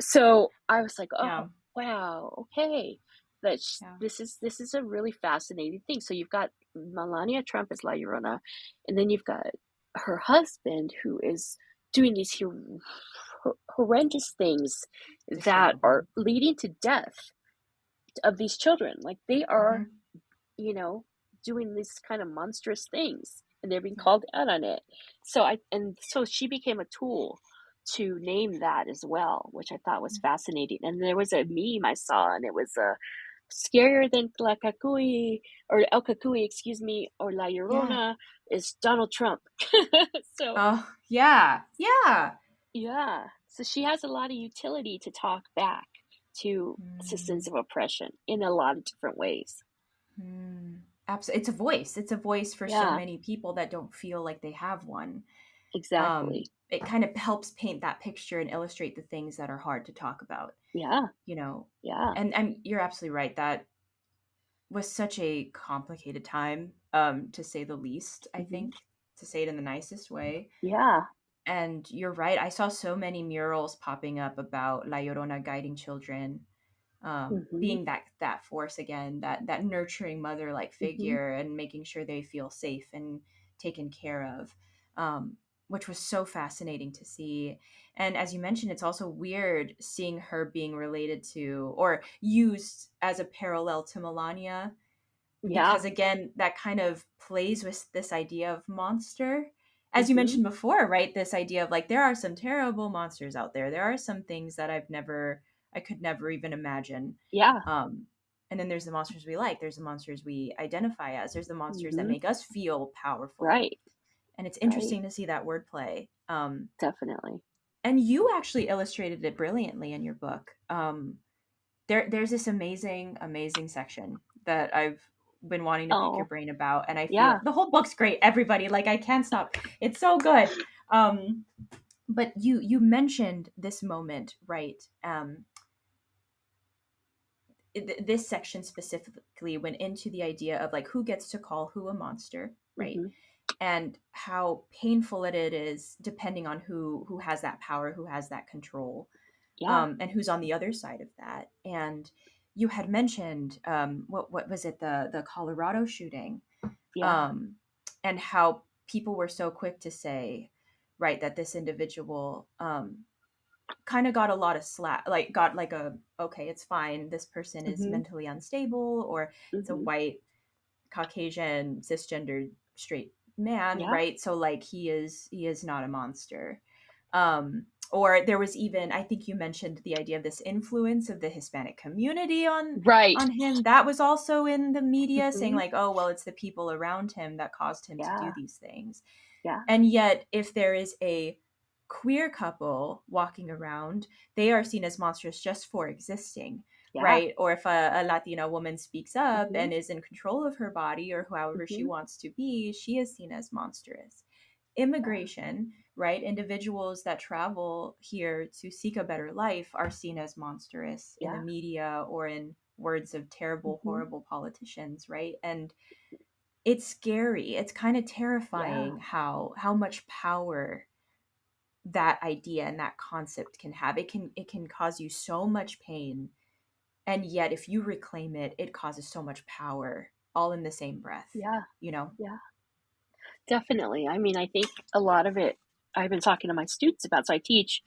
So I was like, Yeah. oh, wow, okay. That Yeah. this is a really fascinating thing. So you've got Melania Trump as La Llorona, and then you've got her husband who is doing these horrendous things that are Despicable. leading to death of these children. Like they are, Mm-hmm. you know, doing these kind of monstrous things and they're being Yeah. called out on it. So she became a tool to name that as well, which I thought was fascinating. And there was a meme I saw and it was scarier than La Kakui or El Kakui, excuse me, or La Yeah. Llorona is Donald Trump. So Oh, yeah. Yeah. yeah. So she has a lot of utility to talk back to systems Mm. of oppression in a lot of different ways. Mm. Absolutely. It's a voice. It's a voice for so Yeah, many people that don't feel like they have one. exactly. It kind of helps paint that picture and illustrate the things that are hard to talk about, Yeah, you know. yeah. And you're absolutely right. That was such a complicated time, to say the least, I Mhm. think, to say it in the nicest way. Yeah. And you're right. I saw so many murals popping up about La Llorona guiding children, Mhm. being that force again, that nurturing mother like Mhm. figure, and making sure they feel safe and taken care of, which was so fascinating to see. And as you mentioned, it's also weird seeing her being related to or used as a parallel to Melania, Yeah. because again, that kind of plays with this idea of monster, as you Mhm. mentioned before, right? This idea of like, there are some terrible monsters out there are some things that I could never even imagine. Yeah. um and then there's the monsters we like, there's the monsters we identify as, there's the monsters that Mhm. make us feel powerful. Right. And it's Right. interesting to see that wordplay. Definitely. And you actually illustrated it brilliantly in your book. There's this amazing section that I've been wanting to pick your Oh, brain about, and I feel yeah. the whole book's great. Everybody, like, I can't stop. It's so good. Um, but you mentioned this moment, right? This section specifically went into the idea of like who gets to call who a monster, right? Mhm. And how painful it is depending on who has that power, who has that control, Yeah. and who's on the other side of that. And you had mentioned, what was it, the Colorado shooting, Yeah. um, and how people were so quick to say, right, that this individual, kind of got a lot of slack, like got like a, okay, it's fine, this person is Mhm. mentally unstable, or it's a Mhm. white Caucasian cisgendered straight man, Yeah. right? So like he is not a monster. Or there was even, I think you mentioned the idea of this influence of the Hispanic community Right. on him. That was also in the media saying Mhm. like, oh well, it's the people around him that caused him to do Yeah. these things. Yeah. And yet, if there is a queer couple walking around, they are seen as monstrous just for existing, Yeah. right? Or if a Latina woman speaks up Mhm. and is in control of her body or however she Mhm. wants to be, she is seen as monstrous. Yeah. Immigration, right? Individuals that travel here to seek a better life are seen as monstrous in the Yeah. media or in words of terrible, Mhm. horrible politicians, right? And it's scary. It's kind of Yeah. terrifying how much power that idea and that concept can have. It can cause you so much pain, and yet if you reclaim it, it causes so much power, all in the same breath, Yeah. you know. Yeah. Definitely. I mean, I think a lot of it I've been talking to my students about. So I teach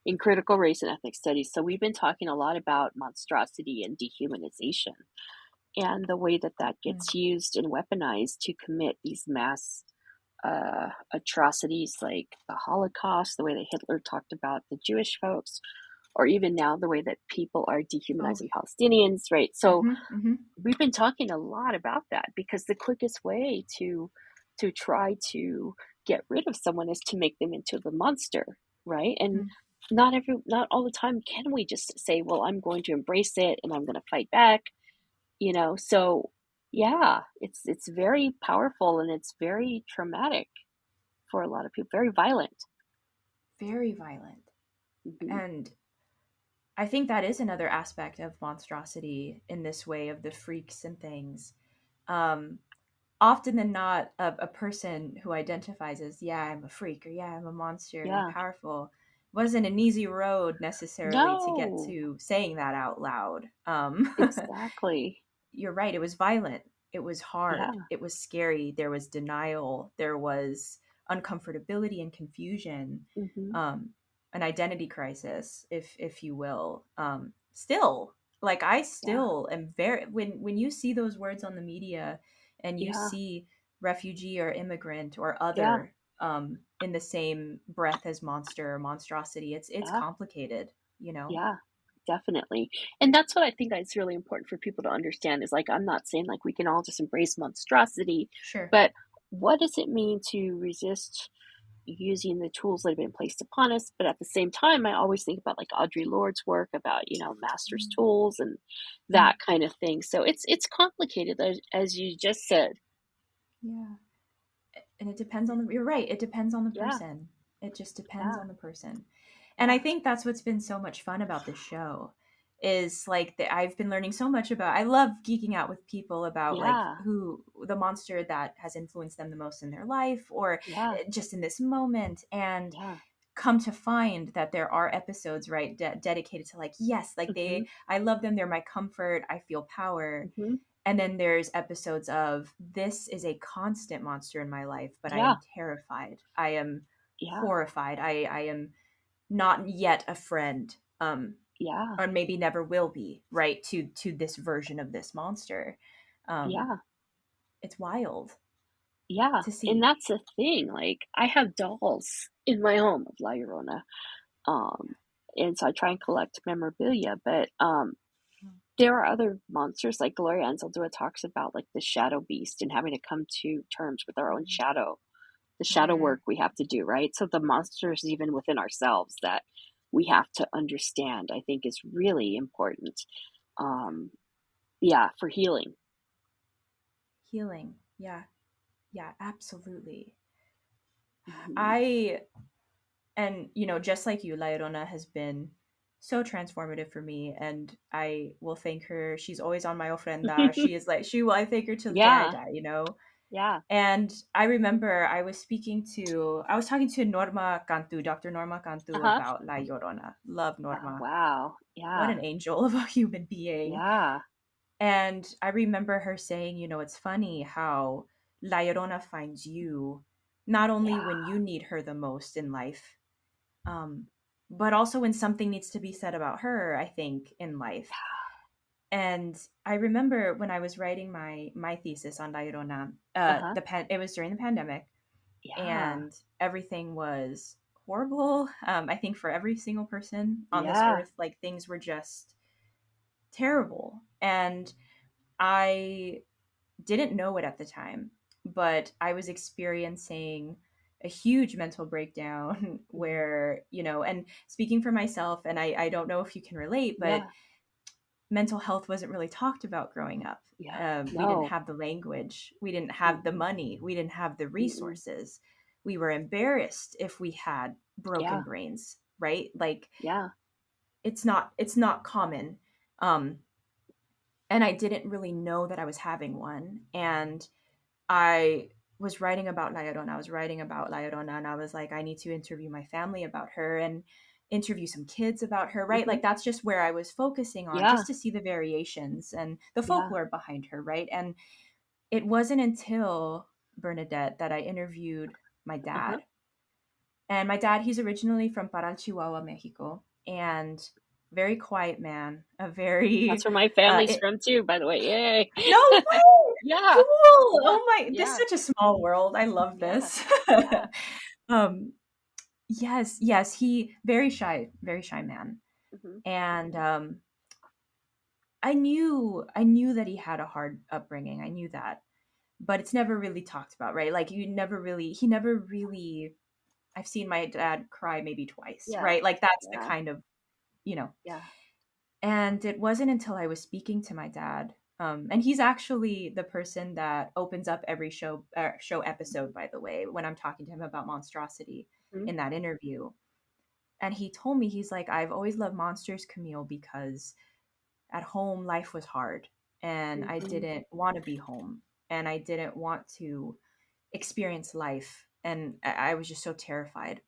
in critical race and ethnic studies. So we've been talking a lot about monstrosity and dehumanization and the way that that Mm. gets used and weaponized to commit these mass atrocities like the Holocaust, the way that Hitler talked about the Jewish folks, or even now the way that people are Oh, dehumanizing Palestinians, right? So mm-hmm, mm-hmm. we've been talking a lot about that because the quickest way to try to get rid of someone is to make them into the monster, right? And Mm. not all the time can we just say, well, I'm going to embrace it and I'm going to fight back, so yeah, it's very powerful and it's very traumatic for a lot of people, very violent. Very violent. Hmm. And I think that is another aspect of monstrosity in this way of the freaks and things. Um, Often than not, a person who identifies as, yeah, I'm a freak, or yeah, I'm a monster, I'm Yeah. powerful, wasn't an easy road necessarily to get No, to saying that out loud. exactly. You're right. It was violent. It was hard. Yeah. It was scary. There was denial. There was uncomfortability and confusion, Hmm. um, an identity crisis, if you will. Still, like I Yeah. still am very when you see those words on the media, and you Yeah. see refugee or immigrant or Yeah. other in the same breath as monster or monstrosity. It's Yeah. complicated, you know. Yeah. Definitely. And that's what I think is really important for people to understand is like, I'm not saying like we can all just embrace monstrosity, Sure. but what does it mean to resist using the tools that have been placed upon us? But at the same time, I always think about like Audre Lorde's work about, master's Mm. tools and Mm. that kind of thing. So it's complicated as you just said. Yeah. And it depends on the, you're right, it depends on the Yeah. person. It just depends Yeah. on the person. And I Yeah. think that's what's been so much fun about this show is like that I've been learning so much about. I love geeking out with people about like Yeah. who the monster that has influenced them the most in their life, or Yeah. just in this moment, and Yeah. come to find that there are episodes, right, dedicated to like, yes, like Mhm. I love them, they're my comfort, I feel power. Mhm. And then there's episodes of, this is a constant monster in my life, but I Yeah. am terrified. I am Yeah. horrified. I am not yet a friend. Yeah. Or maybe never will be, right? To this version of this monster. Um, Yeah. it's wild Yeah. to And see. that's the thing. Like I have dolls in my home of La Llorona. Um, and so I try and collect memorabilia, but there are other monsters like Gloria Anzaldúa talks about like the shadow beast and having to come to terms with our own shadow, the shadow Mm. work we have to do, right? So the monsters even within ourselves that we have to understand, I think is really important. Um, yeah, for healing. Healing. Yeah. Yeah, absolutely. Hmm. I And just like you, Lairona has been so transformative for me, and I will thank her. She's always on my ofrenda. She is like, she will, I thank her till the day I Yeah, die. yeah. And I remember I was talking to Norma Cantu, Dr. Norma Cantu, Uh-huh. about La Llorona. Love Oh, Norma. wow. What Yeah, an angel of a human being. yeah, And I remember her saying, it's funny how La Llorona finds you not only yeah, when you need her the most in life, um, but also when something needs to be said about her, I think, in life. And I remember when I was writing my thesis on La Llorona, uh-huh. it was during the pandemic, Yeah, and everything was horrible. I think for every single person on this yeah, earth, like things were just terrible. And I didn't know it at the time, but I was experiencing a huge mental breakdown mhm, where, and speaking for myself, and I don't know if you can relate, but yeah, mental health wasn't really talked about growing up. yeah. We didn't No. have the language, we didn't have the Mhm, money, we didn't have the mm-mm. resources. We were embarrassed if we had broken Yeah, brains, right? Like yeah, it's not common. Um, and I didn't really know that I was having one. And I was writing about La Llorona. I was writing about La Llorona, and I was like, I need to interview my family about her and interview some kids about her, right? mhm, Like that's just where I was focusing on, yeah, just to see the variations and the yeah, folklore behind her, right? And it wasn't until Bernadette that I interviewed my uh-huh. dad. And my dad, he's originally from Paral, Chihuahua, Mexico, and very quiet man, a That's very where my family's from too, by the way. Yay. no way! Yeah, Cool. yeah, Oh my, this is yeah, such a small world. I love yeah, this. yeah. um, yes, yes, he very shy man. Mhm, And I knew that he had a hard upbringing. I knew that. But it's never really talked about, right? Like he never really I've seen my dad cry maybe twice, Yeah. right? Like that's the Yeah. kind of, you know. Yeah. And it wasn't until I was speaking to my dad, and he's actually the person that opens up every show episode, by the way, when I'm talking to him about monstrosity Mhm. in that interview. And he told me, he's like, I've always loved Monsters, Camille, because at home life was hard and I Mhm. didn't want to be home and I didn't want to experience life. And I was just so terrified.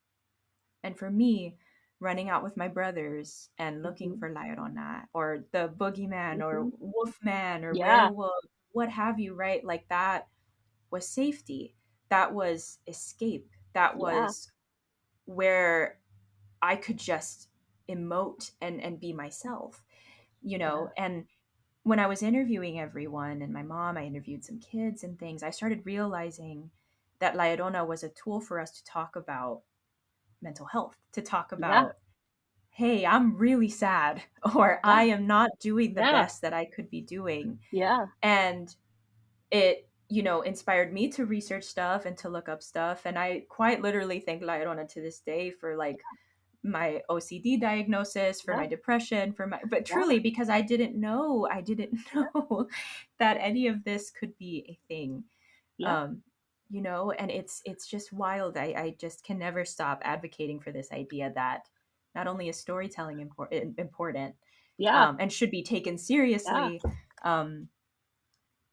And for me, running out with my brothers and looking Mhm. for Llorona or the boogeyman or Mhm. wolfman or Yeah. werewolf, what have you, right? Like that was safety. That was escape. That Yeah. was where I could just emote and be myself, you Yeah. know? And when I was interviewing everyone and my mom, I interviewed some kids and things, I started realizing that La Llorona was a tool for us to talk about mental health, to talk Yeah. about, hey, I'm really sad, or Yeah. I am not doing the Yeah. best that I could be doing. Yeah. And it, you know, inspired me to research stuff and to look up stuff. And I quite literally thank La Llorona to this day for like my OCD diagnosis, for Yeah. my depression, for my, but Yeah. truly because I didn't know that any of this could be a thing. Yeah. Um, you know, and it's just wild. I just can never stop advocating for this idea that not only is storytelling important, Yeah. and should be taken Yeah. seriously, um,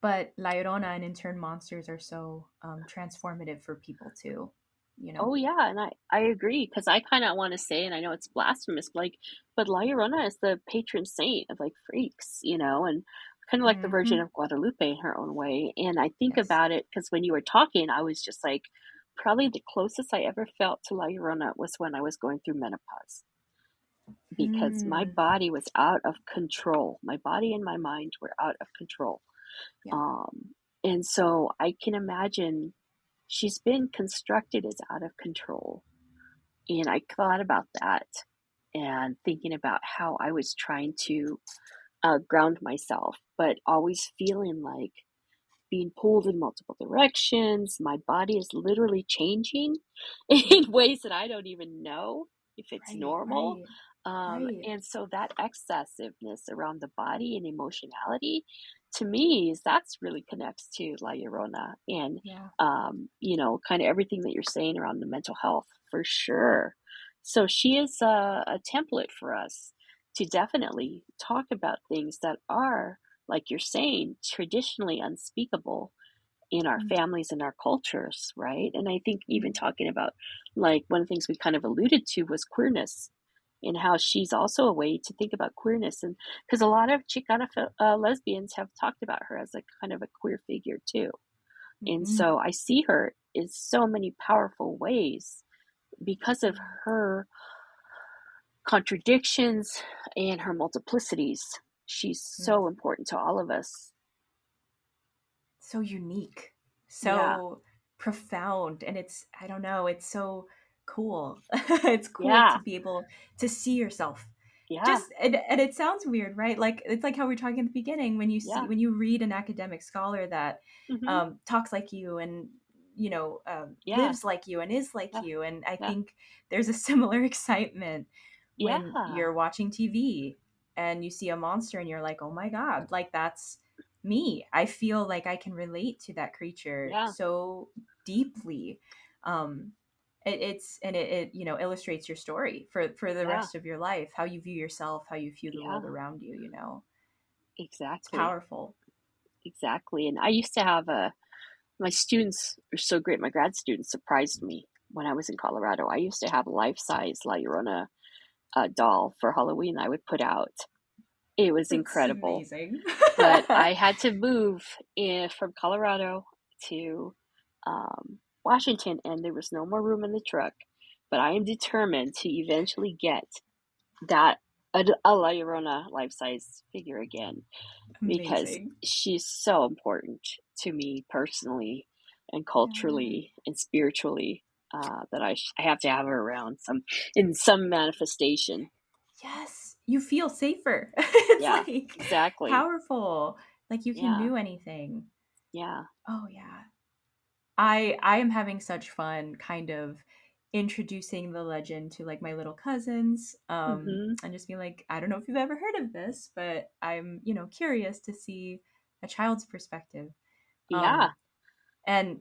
but La Llorona and in turn monsters are so transformative for people too, you know. Oh yeah, and I agree because I kind of want to say, and I know it's blasphemous, but La Llorona is the patron saint of like freaks, and kind of like the Virgin Hmm. of Guadalupe in her own way. And I think Yes. about it because when you were talking, I was just like, probably the closest I ever felt to La Llorona was when I was going through menopause because my Hmm. body was out of control. My body and my mind were out of control. Yeah. And so I can imagine she's been constructed as out of control. And I thought about that and thinking about how I was trying to ground myself, but always feeling like being pulled in multiple directions. My body is literally changing in ways that I don't even know if it's Right. normal. Right. Right. And so that excessiveness around the body and emotionality, to me, is that's really connects to La Llorona and, Yeah. kind of everything that you're saying around the mental health for sure. So she is a template for us to definitely talk about things that are, like you're saying, traditionally unspeakable in our Mm, families and our cultures, right? And I think even mm, talking about, like, one of the things we kind of alluded to was queerness and how she's also a way to think about queerness. And because a lot of Chicana lesbians have talked about her as a kind of a queer figure too. And mhm. so I see her in so many powerful ways because of Yeah. her contradictions and her multiplicities. She's Mm. so important to all of us. So unique, Yeah, so profound, and it's, I don't know, it's so cool. It's cool yeah, to be able to see yourself. yeah, Just and it sounds weird, right? Like it's like how we are talking at the beginning when yeah. when you read an academic scholar that Hmm. talks like you and Yeah, lives like you and is like yeah, you, and I yeah, think there's a similar excitement when yeah, you're watching TV and you see a monster and you're like, oh my god, like that's me. I feel like I can relate to that creature yeah, so deeply. um it's and it illustrates your story for the yeah, rest of your life, how you view yourself, how you view the yeah, world around you, it's exactly, powerful. exactly. And I used to have my students are so great. My grad students surprised me when I was in Colorado. I used to have a life-size La Llorona doll for Halloween I would put out. It was That's incredible. amazing. But I had to move from Colorado to Washington, and there was no more room in the truck. But I am determined to eventually get that a La Llorona life size figure again because Amazing. she's so important to me personally and Yeah. culturally and spiritually that I have to have her around in some manifestation. Yes, you feel safer. It's Yeah, like exactly. powerful, like you can Yeah, do anything. yeah, Oh yeah. I am having such fun kind of introducing the legend to like my little cousins, Mm-hmm. and just being like, I don't know if you've ever heard of this, but I'm, curious to see a child's perspective. Yeah. um and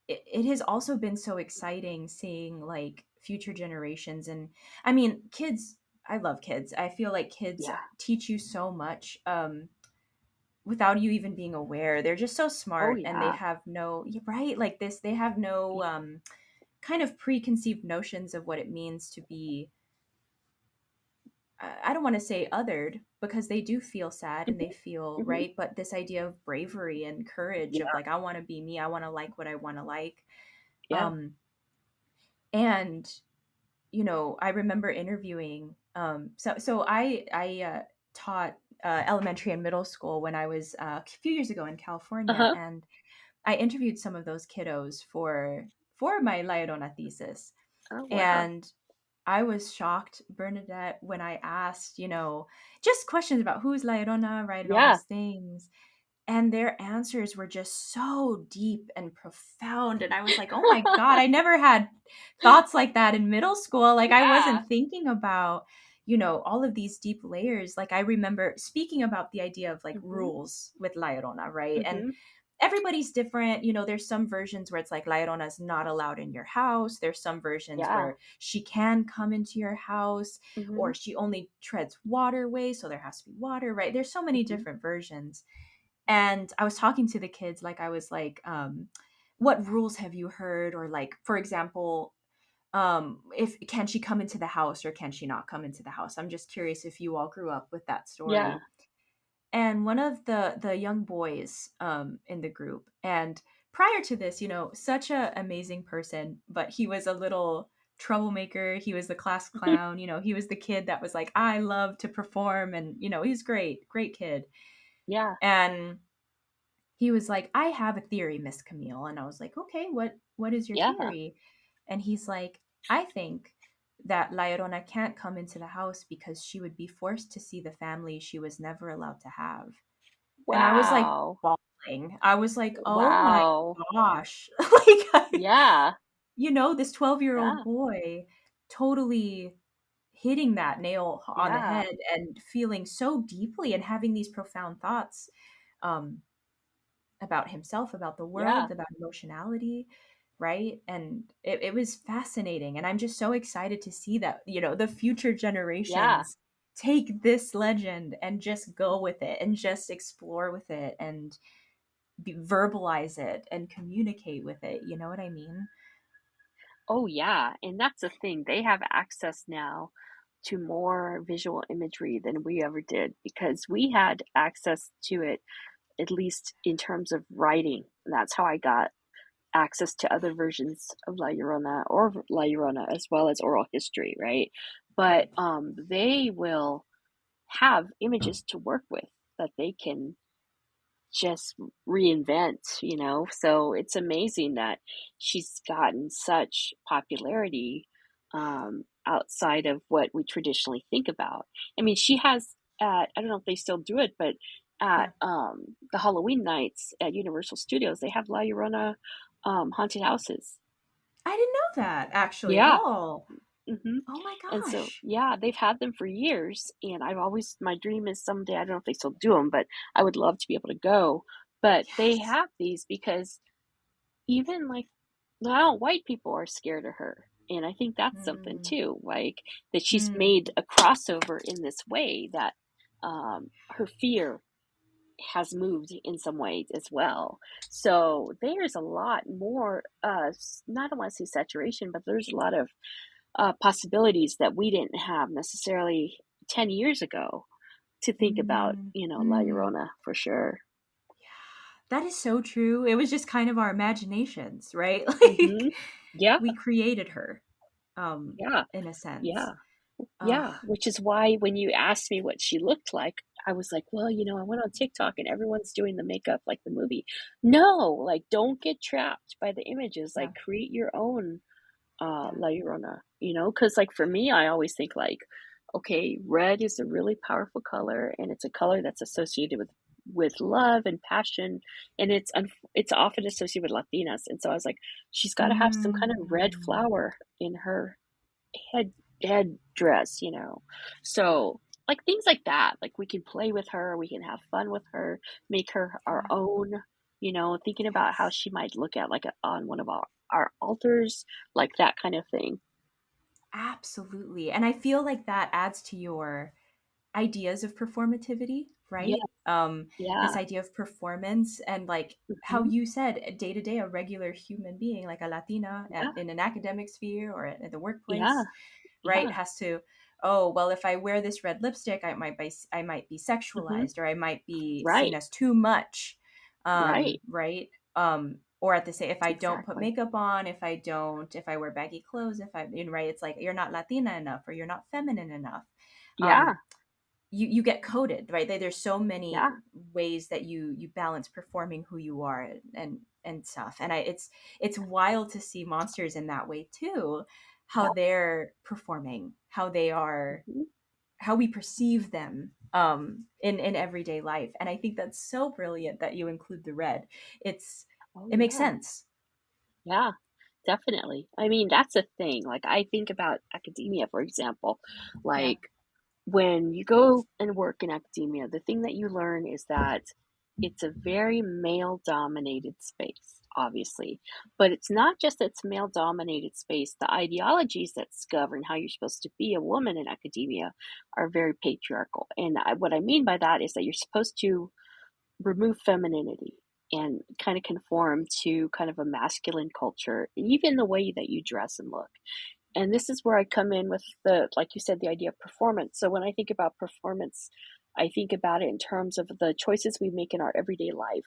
it has also been so exciting seeing like future generations. And I mean, kids, I love kids. I feel like kids Yeah. teach you so much, without you even being aware. They're just so Oh smart, and they yeah. have no, right, like this, they have no kind of preconceived notions of what it means to be, I don't want to say othered, because they do feel sad and they feel Mm-hmm. right, but this idea of bravery and courage of Yeah. like, I want to be me, I want to like what I want to like. Yeah. um and I remember interviewing, so I taught elementary and middle school when I was a few years ago in California, Uh-huh. and I interviewed some of those kiddos for my Llorona thesis. Oh wow. And I was shocked, Bernadette, when I asked, just questions about who's La Llorona, right, and all Yeah. these things. And their answers were just so deep and profound. And I was like, oh my God, I never had thoughts like that in middle school. Like, I Yeah. wasn't thinking about, all of these deep layers. Like, I remember speaking about the idea of like Mm-hmm. rules with La Llorona, right? And Mm-hmm. everybody's different. There's some versions where it's like La Llorona is not allowed in your house. There's some versions Yeah. where she can come into your house, Mm-hmm. or she only treads waterways, so there has to be water, right? There's so many Mm-hmm. different versions. And I was talking to the kids, like I was like, what rules have you heard? Or like, for example, if can she come into the house or can she not come into the house? I'm just curious if you all grew up with that Yeah. story. And one of the young boys in the group, and prior to this, such a amazing person, but he was a little troublemaker. He was the class clown. He was the kid that was like, I love to perform, and he's great kid. Yeah. And he was like, I have a theory, Miss Camille. And I was like, okay, what is your Yeah. theory? And he's like, I think that La Llorona can't come into the house because she would be forced to see the family she was never allowed to have. And I was like Wow. bawling. I was like, oh my Wow. gosh. Like, Yeah. this 12-year-old Yeah. boy totally hitting that nail on the Yeah. head and feeling so deeply and having these profound thoughts, um, about himself, about the Yeah. world, about emotionality, right? And it was fascinating. And I'm just so excited to see that, the future Yeah. generations take this legend and just go with it and just explore with it and verbalize it and communicate with it. You know what I mean? Oh yeah. And that's the thing. They have access now to more visual imagery than we ever did because we had access to it, at least in terms of writing. And that's how I got access to other versions of La Llorona or La Llorona as well as oral history, right? But Right. they will have images to work with that they can just reinvent, you know? So it's amazing that she's gotten such popularity outside of what we traditionally think about. I mean, she has at, I don't know if they still do it, but at Yeah. the Halloween nights at Universal Studios, they have La Llorona haunted houses. I didn't know that actually at Yeah. all. hmm Oh my And so, gosh. yeah, they've had them for years. And I've always, my dream is someday, I don't know if they still do them, but I would love to be able to go. But they Yes. have these because even like now, white people are scared of her. And I think that's something Mm. too, like that she's Mm. made a crossover in this way that her fear has moved in some ways as well. So there's a lot more, not I want to say saturation, but there's a lot of possibilities that we didn't have necessarily 10 years ago to think about, Mm. you know, La Mm. Llorona for sure. That is so true. It was just kind of our imaginations, right? hmm Like, Yeah, we created her, yeah, in a yeah, sense. yeah. Oh, Which is why when you asked me what she looked like, I was like, well, you know, I went on TikTok and everyone's doing the makeup like the movie. No, like, don't get trapped by the images. yeah, Like, create your own yeah. La Llorona, you know? Because, like, for me, I always think, like, okay, red is a really powerful color and it's a color that's associated with with love and passion, and it's often associated with Latinas. And so I was like, she's got to have some kind of red Mm. flower in her head headdress, you know. So like things like that, like we can play with her, we can have fun with her, make her our Yeah. own, you know, thinking about how Yes. she might look at like on one of our altars, like that kind of thing. Absolutely. And I feel like that adds to your ideas of performativity, Yeah, right? This yeah. idea of performance and like how Hmm. you said day to day, a regular human being, like a Latina Yeah, in an academic sphere or at the yeah, workplace, right, yeah. has to, oh, well, if I wear this red lipstick, I might be Hmm. sexualized or I might be seen Right, as too much, right. right? Or at the same, if I don't put Exactly. makeup on, if I wear baggy clothes, if I, you know, right, it's like you're not Latina enough or you're not feminine enough. Yeah, Um, you get coded, right? There's so many yeah, ways that you balance performing who you are and stuff. And it's wild to see monsters in that way too, how yeah. they're performing, how they are, Hmm. how we perceive them in everyday life. And I think that's so brilliant that you include the red. It's Oh it makes yeah, sense. yeah. Definitely. I mean, that's a thing. Like I think about academia, for example, Yeah. like when you go and work in academia, the thing that you learn is that it's a very male dominated space, obviously. But it's not just that it's male dominated space, the ideologies that govern how you're supposed to be a woman in academia are very patriarchal. And what I mean by that is that you're supposed to remove femininity and kind of conform to kind of a masculine culture, even the way that you dress and look. And this is where I come in with the, like you said, the idea of performance. So when I think about performance, I think about it in terms of the choices we make in our everyday life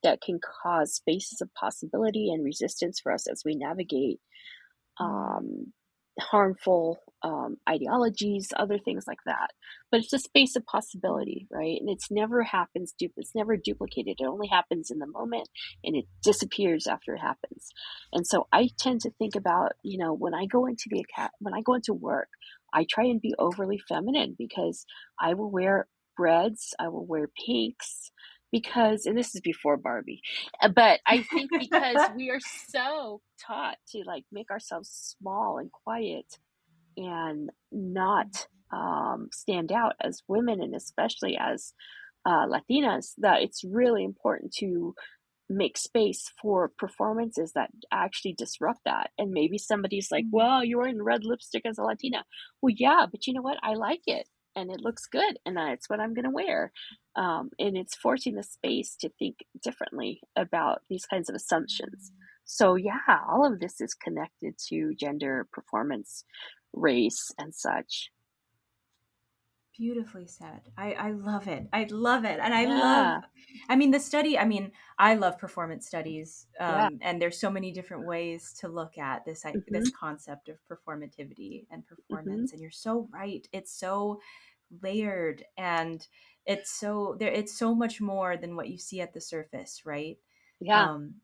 that can cause spaces of possibility and resistance for us as we navigate Mm. um, harmful ideologies, other things like that. But it's a space of possibility, right? And it's never duplicated. It only happens in the moment, and it disappears after it happens. And so I tend to think about, you know, when I go into work, I try and be overly feminine because I will wear reds, I will wear pinks. Because, and this is before Barbie, but I think because we are so taught to like make ourselves small and quiet and not stand out as women, and especially as Latinas, that it's really important to make space for performances that actually disrupt that. And maybe somebody's like, Mm. well, you're wearing red lipstick as a Latina. Well, yeah, but you know what? I like it and it looks good and that's what I'm going to wear. And it's forcing the space to think differently about these kinds of assumptions. So, yeah, all of this is connected to gender, performance, race, and such. Beautifully said. I love it. I love it. And I love, Yeah. I mean, the study, I mean, I love performance studies. Yeah. And there's so many different ways to look at Hmm. this concept of performativity and Hmm. performance. And you're so right. It's so layered and it's so much more than what you see at the surface, right? Yeah. Um,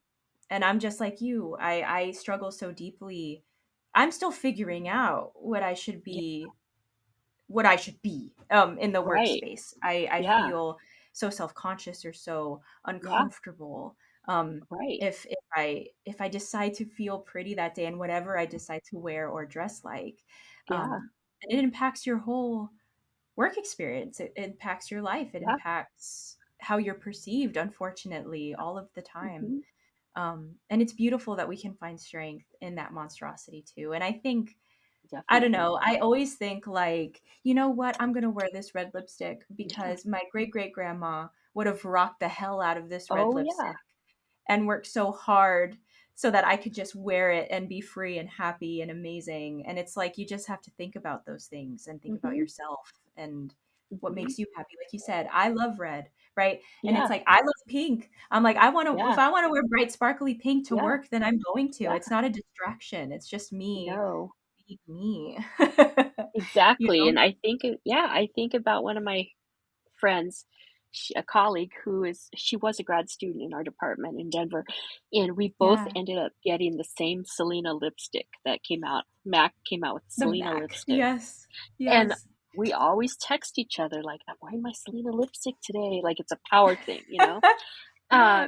and I'm just like you. I struggle so deeply. I'm still figuring out Yeah. what I should be in the Right. workspace. I Yeah. feel so self conscious or so Yeah. uncomfortable Right. if I decide to feel pretty that day and whatever I decide to wear or dress like, Yeah. and it impacts your whole work experience. It impacts your life. It Yeah. impacts how you're perceived. Unfortunately, all of the time. Mhm. And it's beautiful that we can find strength in that monstrosity too. And I think I don't Definitely. know. I always think like, you know what? I'm gonna wear this red lipstick Yeah. because my great great grandma would have rocked the hell out of this red Oh, yeah. lipstick and worked so hard so that I could just wear it and be free and happy and amazing. And it's like you just have to think about those things and think about Mhm. yourself and what Mhm. makes you happy. Like you said, I love red, right? And it's Yeah. like I love pink. I'm like I want to if Yeah. I want to wear bright sparkly pink to Yeah. work, then I'm going to. Yeah. It's not a distraction. It's just me No. being me. You Exactly, know? and I think yeah, I think about one of my friends, a colleague she was a grad student in our department in Denver, and we both Yeah. ended up getting the same Selena lipstick that came out. MAC came out with The Selena Mac. lipstick. Yes. And Yes. we always text each other like, I'm wearing my Selena lipstick today. Like it's a power thing, you know?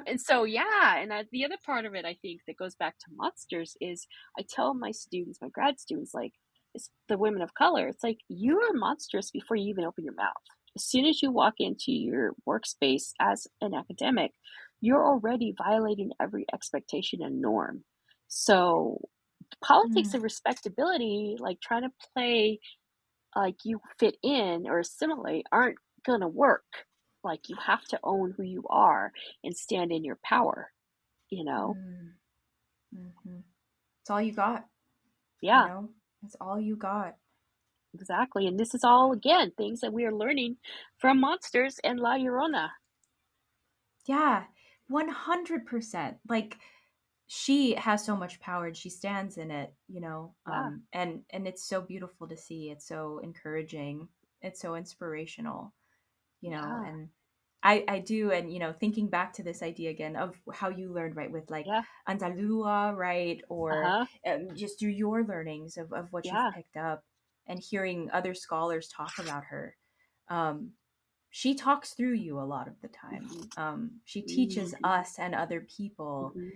And so, yeah, and the other part of it, I think, that goes back to monsters is I tell my students, my grad students, like, it's the women of color, it's like, you are monstrous before you even open your mouth. As soon as you walk into your workspace as an academic, you're already violating every expectation and norm. So, politics of respectability, like trying to play like you fit in or assimilate, aren't gonna work. Like you have to own who you are and stand in your power, you know? Mm-hmm. It's all you got, you Yeah, know? It's all you got. exactly. And this is all, again, things that we are learning from monsters and La Llorona. Yeah, 100%. Like, she has so much power and she stands in it, you know. Yeah, And it's so beautiful to see. It's so encouraging. It's so inspirational, you know. yeah, And I do, and you know, thinking back to this idea again of how you learned, right, with like yeah, Andalua, right, or uh-huh, just through your learnings of what you've yeah. picked up, and hearing other scholars talk about her. Um, she talks through you a lot of the time. Mm-hmm, She teaches mm-hmm, us and other people mm-hmm,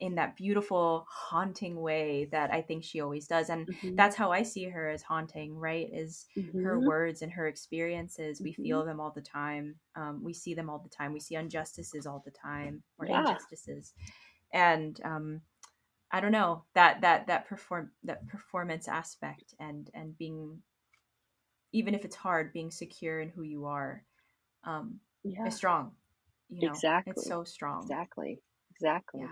in that beautiful, haunting way that I think she always does. And mm-hmm, that's how I see her as haunting, right? Is her mm-hmm, words and her experiences. We mm-hmm. feel them all the time. We see them all the time. We see injustices all the time, or Yeah, injustices. And I don't know, that performance aspect, and being, even if it's hard, being secure in who you are, um, yeah, is strong. You know, it's exactly, so strong. exactly, exactly. Yeah.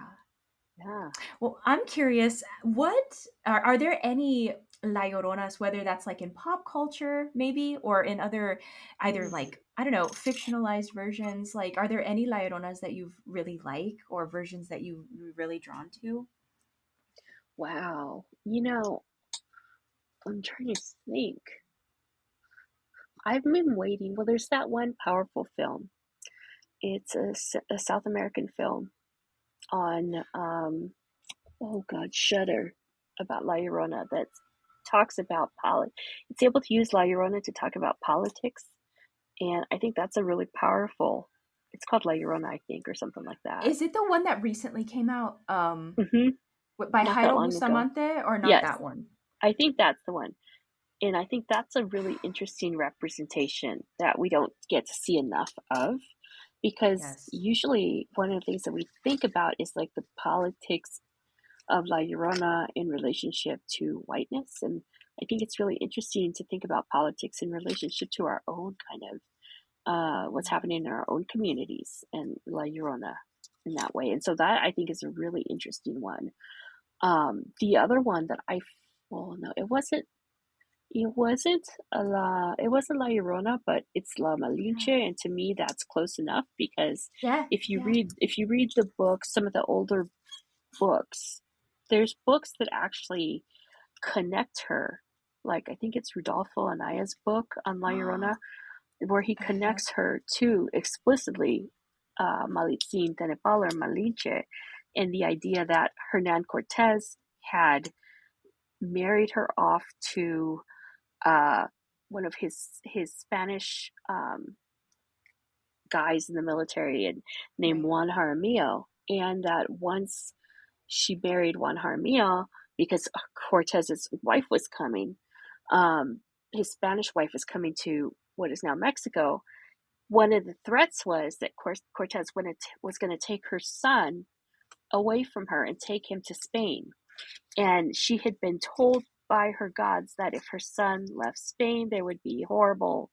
Yeah. Well, I'm curious, what are there any La Lloronas, whether that's like in pop culture, maybe, or in other, either Mm. like, I don't know, fictionalized versions? Like, are there any La Lloronas that you've really like, or versions that you're really drawn to? Wow. I'm trying to think. I've been waiting. Well, there's that one powerful film. It's a South American film on, oh God, Shudder, about La Llorona that talks about It's able to use La Llorona to talk about politics, and I think that's a really powerful. It's called La Llorona, I think, or something like that. Is it the one that recently came out Hmm. by Not that Jairo long ago. Bustamante, or not Yes, that one? I think that's the one. And I think that's a really interesting representation that we don't get to see enough of, because Yes. usually one of the things that we think about is like the politics of La Llorona in relationship to whiteness. And I think it's really interesting to think about politics in relationship to our own kind of what's happening in our own communities and La Llorona in that way. And so that I think is a really interesting one. The other one that well, no, it wasn't La Llorona, but it's La Malinche, and to me that's close enough, because Yeah, yeah. if you read the books, some of the older books, there's books that actually connect her. Like I think it's Rudolfo Anaya's book on La Llorona, where he Uh-huh. connects her to explicitly Malitzin Tenepal or Malinche, and the idea that Hernan Cortez had married her off to uh, one of his Spanish guys in the military, and named Right. Juan Jaramillo, and that once she married Juan Jaramillo, because Cortez's wife was coming, his Spanish wife was coming to what is now Mexico. One of the threats was that Cortez was going to take her son away from her and take him to Spain. And she had been told by her gods that if her son left Spain, there would be horrible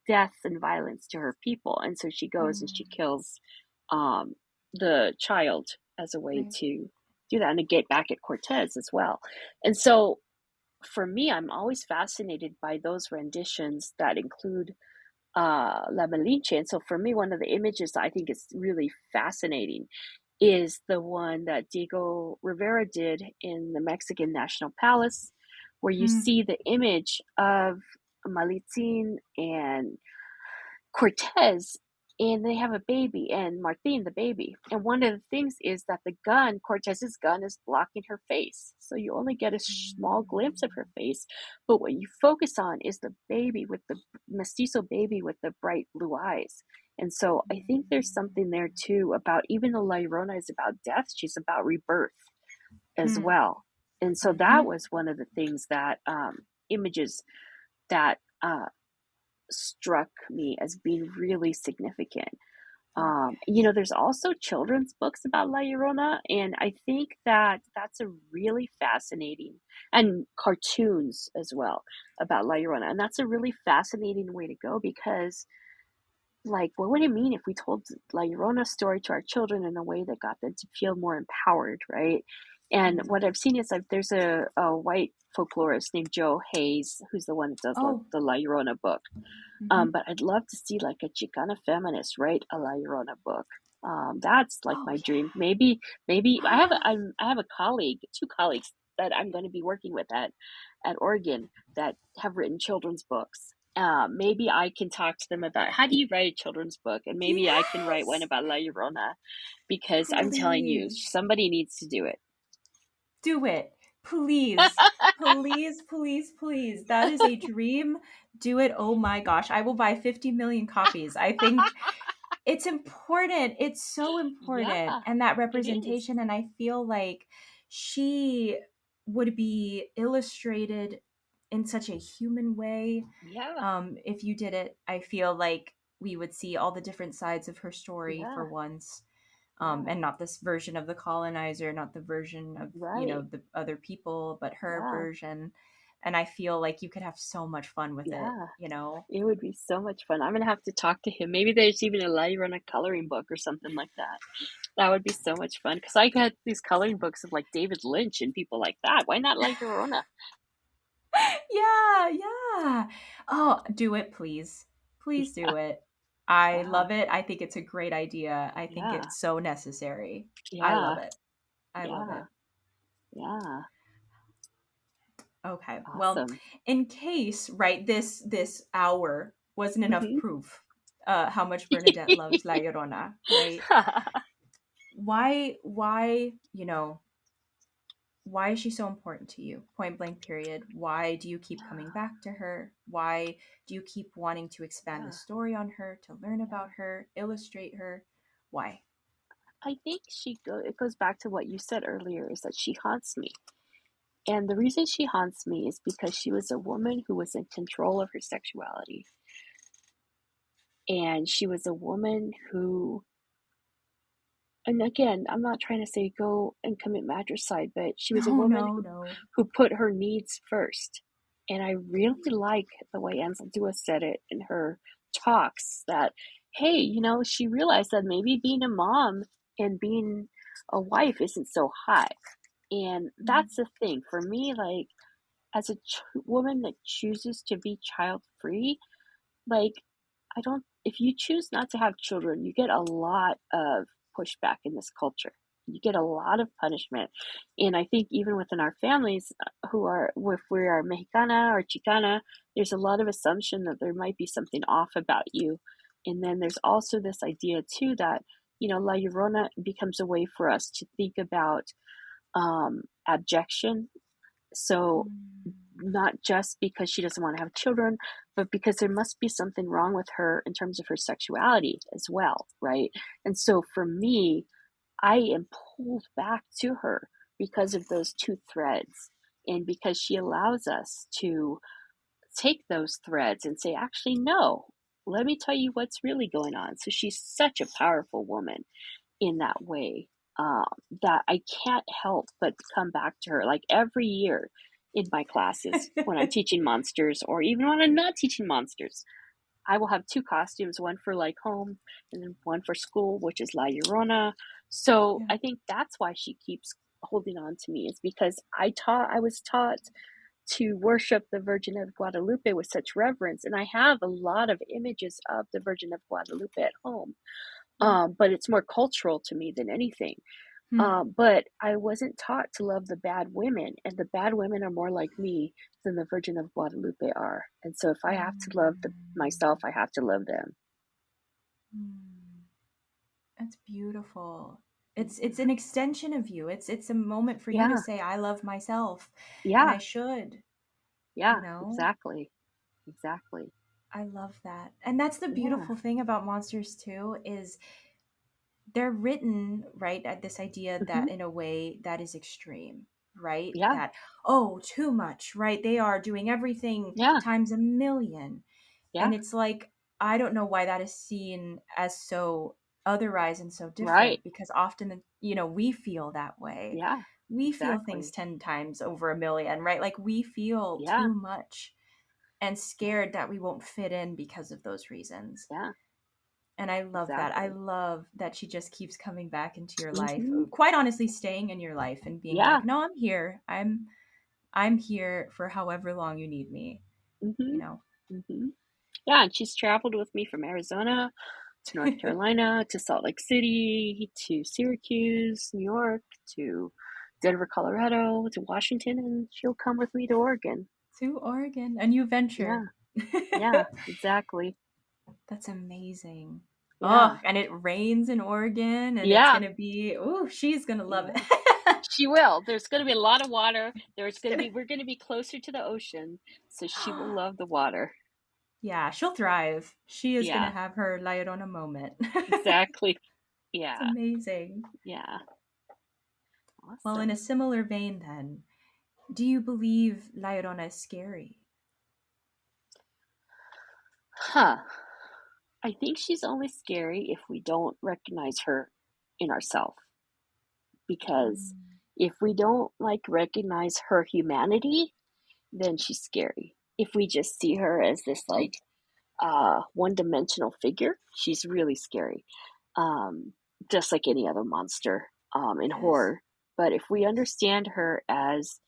death and violence to her people. And so she goes and she Mm, kills the child as a way right. to do that and to get back at Cortez as well. And so for me, I'm always fascinated by those renditions that include La Malinche. And so for me, one of the images that I think is really fascinating is the one that Diego Rivera did in the Mexican National Palace, where you Mm, see the image of Malitzin and Cortez and they have a baby, and Martin, the baby. And one of the things is that the gun, Cortez's gun, is blocking her face. So you only get a small glimpse of her face. But what you focus on is the baby, with the mestizo baby with the bright blue eyes. And so I think there's something there too about, even though La Llorona is about death, she's about rebirth as well. And so that was one of the things that images that struck me as being really significant. There's also children's books about La Llorona, and I think that that's a really fascinating, and cartoons as well about La Llorona, and that's a really fascinating way to go, because, like, what would it mean if we told La Llorona's story to our children in a way that got them to feel more empowered, right? And what I've seen is, like, there's a white folklorist named Joe Hayes, who's the one that does the La Llorona book. But I'd love to see, like, a Chicana feminist write a La Llorona book. That's like my dream. Maybe I have a colleague, two colleagues that I'm going to be working with at Oregon that have written children's books. Maybe I can talk to them about, how do you write a children's book, and maybe I can write one about La Llorona, because I'm telling you, somebody needs to do it. Do it. Please. Please, please, please. That is a dream. Do it. Oh my gosh. I will buy 50 million copies. I think it's important. It's so important. Yeah, and that representation. And I feel like she would be illustrated in such a human way. Yeah. If you did it, I feel like we would see all the different sides of her story for once. And not this version of the colonizer, not the version of, the other people, but her version. And I feel like you could have so much fun with it, It would be so much fun. I'm going to have to talk to him. Maybe there's even a La Llorona coloring book or something like that. That would be so much fun, because I got these coloring books of, like, David Lynch and people like that. Why not La Llorona? Yeah. Oh, do it, please. Please do it. I love it. I think it's a great idea. I think it's so necessary. I love it. I love it. Yeah. Okay. Awesome. Well, in case, right, this hour wasn't enough proof how much Bernadette loves La Llorona, right? Why, why is she so important to you? Point blank period. Why do you keep coming back to her? Why do you keep wanting to expand the story on her, to learn about her, illustrate her? Why? I think it goes back to what you said earlier, is that she haunts me. And the reason she haunts me is because she was a woman who was in control of her sexuality. And she was a woman who, and again, I'm not trying to say go and commit matricide, but she was a woman who put her needs first. And I really like the way Anzaldúa said it in her talks, that, hey, she realized that maybe being a mom and being a wife isn't so hot. And that's the thing for me, like, as a woman that chooses to be child free, like, if you choose not to have children, you get a lot of pushback in this culture. You get a lot of punishment. And I think even within our families, if we are Mexicana or Chicana, there's a lot of assumption that there might be something off about you. And then there's also this idea too that, La Llorona becomes a way for us to think about abjection. So not just because she doesn't want to have children, but because there must be something wrong with her in terms of her sexuality as well, right? And so for me, I am pulled back to her because of those two threads, and because she allows us to take those threads and say, actually, no, let me tell you what's really going on. So she's such a powerful woman in that way, that I can't help but come back to her. Like, every year in my classes when I'm teaching monsters, or even when I'm not teaching monsters, I will have two costumes, one for like home and then one for school, which is La Llorona. So I think that's why she keeps holding on to me, is because I was taught to worship the Virgin of Guadalupe with such reverence. And I have a lot of images of the Virgin of Guadalupe at home. But it's more cultural to me than anything. But I wasn't taught to love the bad women, and the bad women are more like me than the Virgin of Guadalupe are. And so if I have to love myself, I have to love them. That's beautiful. It's an extension of you. It's a moment for you to Yeah. say, I love myself, and Yeah. I should, Yeah. you know? Exactly. Exactly. I love that. And that's the Yeah. beautiful thing about monsters too, is they're written right at this idea Hmm. that in a way that is extreme, right? Yeah. That, oh, too much, right? They are doing everything Yeah. times a million. Yeah. And it's like, I don't know why that is seen as so otherized and so Right. different, because often, we feel that way. Yeah. We feel things Exactly. 10 times over a million, right? Like we feel Yeah. too much and Yeah. scared that we won't fit in because of those reasons. Yeah. And I love that. I Exactly. love that she just keeps coming back into your life. Hmm. Quite honestly, staying in your life and being Yeah. like, "No, I'm here. I'm here for however long you need me." Hmm. You know. Hmm. Yeah. And she's traveled with me from Arizona to North Carolina to Salt Lake City to Syracuse, New York to Denver, Colorado to Washington, and she'll come with me to Oregon. To Oregon, a new Yeah. venture. Yeah. Exactly. That's amazing. Oh, Yeah. and it rains in Oregon, and it's Yeah. gonna be. Oh, she's gonna love Yeah. it. She will. There's going to be a lot of water. She's gonna. We're going to be closer to the ocean, so she will love the water. Yeah, she'll thrive. She is gonna Yeah, have her La Llorona moment. exactly. It's Yeah, amazing. yeah. Well, in a Awesome. similar vein, then, do you believe La Llorona is scary? Huh. I think she's only scary if we don't recognize her in ourselves. Because Mm. if we don't like recognize her humanity, then she's scary. If we just see her as this like one-dimensional figure, she's really scary. Um, just like any other monster in Yes. horror. But if we understand her as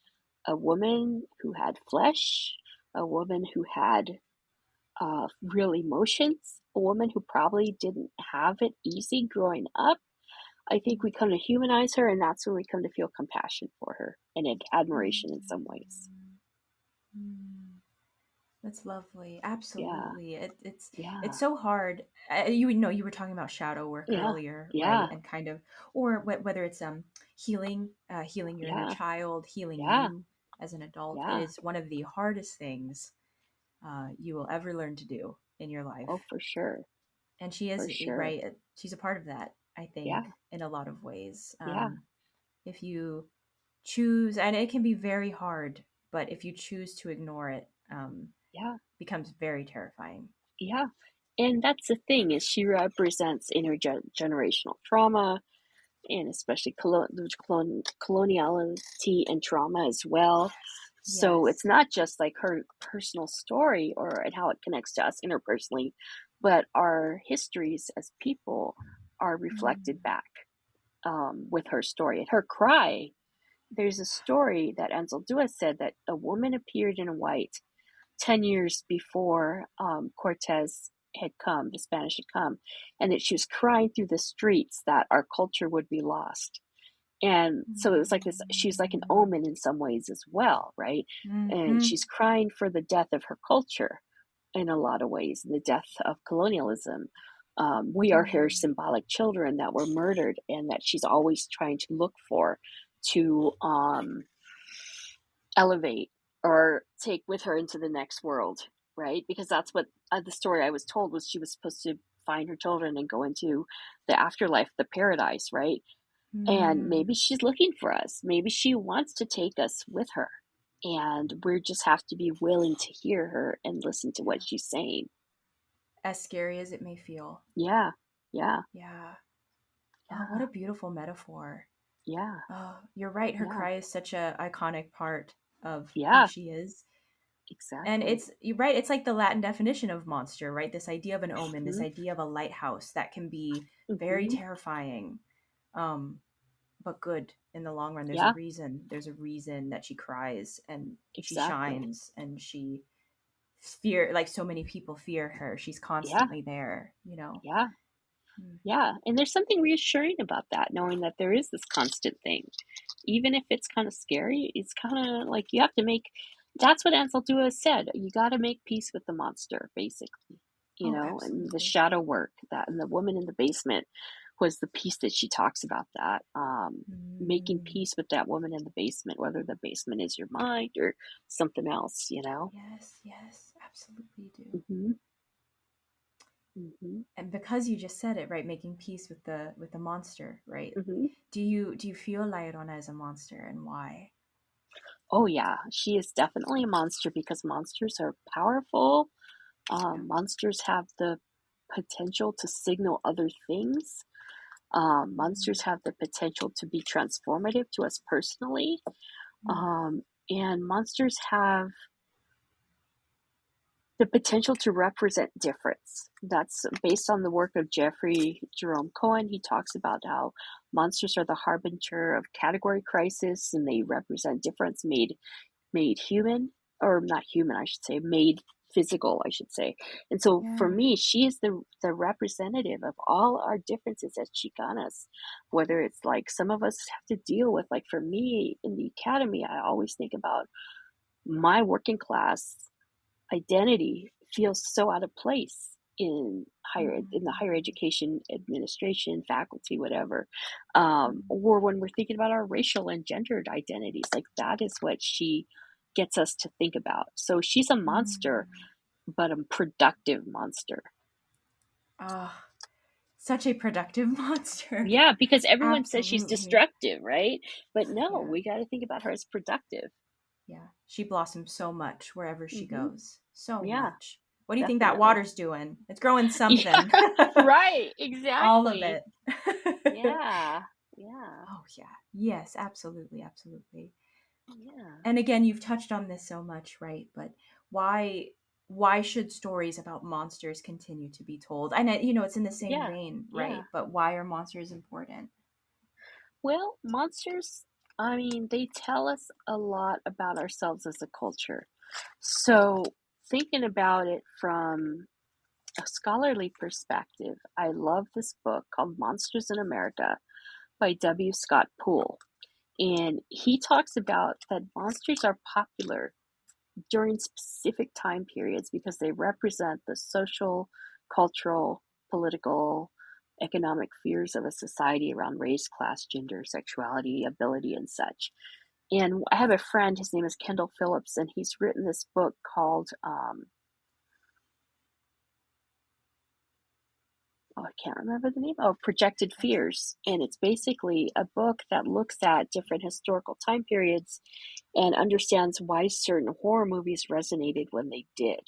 a woman who had flesh, a woman who had real emotions, a woman who probably didn't have it easy growing up, I think we come to humanize her, and that's when we come to feel compassion for her and admiration in some ways. Mm. That's lovely. Yeah, Absolutely. It's yeah, it's so hard. You were talking about shadow work yeah, earlier, right? yeah, And kind of, or whether it's healing your inner yeah, child, healing yeah, you as an adult. It yeah. is one of the hardest things you will ever learn to do in your life. Oh, for sure, And she is for sure. right. She's a part of that, I think, Yeah, in a lot of ways. yeah, If you choose, and it can be very hard, but if you choose to ignore it, yeah. becomes very terrifying. Yeah. And that's the thing is she represents intergenerational trauma and especially coloniality and trauma as well. So Yes. it's not just like her personal story or and how it connects to us interpersonally, but our histories as people are reflected Mm. back with her story. And her cry, there's a story that Ansel Dua said that a woman appeared in white 10 years before Cortez had come, the Spanish had come, and that she was crying through the streets that our culture would be lost. And so it was like this, she's like an omen in some ways as well, right? And Mm-hmm. she's crying for the death of her culture in a lot of ways, the death of colonialism. We are her Mm. symbolic children that were murdered and that she's always trying to look for to elevate or take with her into the next world, right? Because that's what the story I was told was she was supposed to find her children and go into the afterlife, the paradise, right? And Mm. maybe she's looking for us. Maybe she wants to take us with her. And we just have to be willing to hear her and listen to what Yeah. she's saying. As scary as it may feel. Yeah. Yeah. Yeah. Oh, what Yeah. a beautiful metaphor. Yeah. Oh, you're right. Her Yeah. cry is such a iconic part of who Yeah. she is. And Exactly. you're right, it's like the Latin definition of monster, right? This idea of an omen, this Mm-hmm. idea of a lighthouse that can be very Mm-hmm. terrifying, um, but good in the long run. There's a Yeah. reason. There's a reason that she cries and she Exactly. shines and she fear, like so many people fear her. She's Yeah. constantly there. Yeah. Mm. Yeah, and there's something reassuring about that, knowing that there is this constant thing. Even if it's kind of scary, it's kind of like you have to make, that's what Ansel Dua said. You got to make peace with the monster, basically, Oh, and the absolutely. shadow work that, and the woman in the basement was the piece that she talks about, that making Mm. peace with that woman in the basement, whether the basement is your mind or something else, you know. Yes, yes, absolutely do. Mm-hmm. Mm-hmm. And because you just said it, right, making peace with the monster, right? Mm-hmm. Do you feel Llorona as a monster, and why? Oh yeah, she is definitely a monster because monsters are powerful. Yeah. Monsters have the potential to signal other things. Mm. Monsters have the potential to be transformative to us personally. Mm. And monsters have the potential to represent difference. That's based on the work of Jeffrey Jerome Cohen. He talks about how monsters are the harbinger of category crisis, and they represent difference made human, or not human, I should say, made physical, I should say. And so for Yeah. me, she is the representative of all our differences as Chicanas. Whether it's like some of us have to deal with, like for me in the academy, I always think about my working class identity feels so out of place in the higher Mm. education administration, faculty, whatever. Mm. Or when we're thinking about our racial and gendered identities, like that is what she gets us to think about. So she's a monster, Mm. but a productive monster. Ah, such a productive monster. Yeah, because everyone says she's Absolutely. destructive, right? But no, Yeah. we got to think about her as productive. Yeah. She blossoms so much wherever she Hmm. goes. So Yeah, much. What do you think that definitely. water's doing? It's growing Yeah, something. right, All of exactly. it. Yeah, yeah, Oh yeah. Yes, absolutely, absolutely. yeah, And again, you've touched on this so much, right? But why why should stories about monsters continue to be told? And it's in the same yeah, vein, yeah. right? But why are monsters important? Well, monsters, I mean, they tell us a lot about ourselves as a culture. So, thinking about it from a scholarly perspective, I love this book called Monsters in America by W. Scott Poole. And he talks about that monsters are popular during specific time periods because they represent the social, cultural, political, economic fears of a society around race, class, gender, sexuality, ability, and such. And I have a friend, his name is Kendall Phillips, and he's written this book called, oh, I can't remember the name, oh, Projected That's Fears. And it's basically a book that looks at different historical time periods and understands why certain horror movies resonated when they did.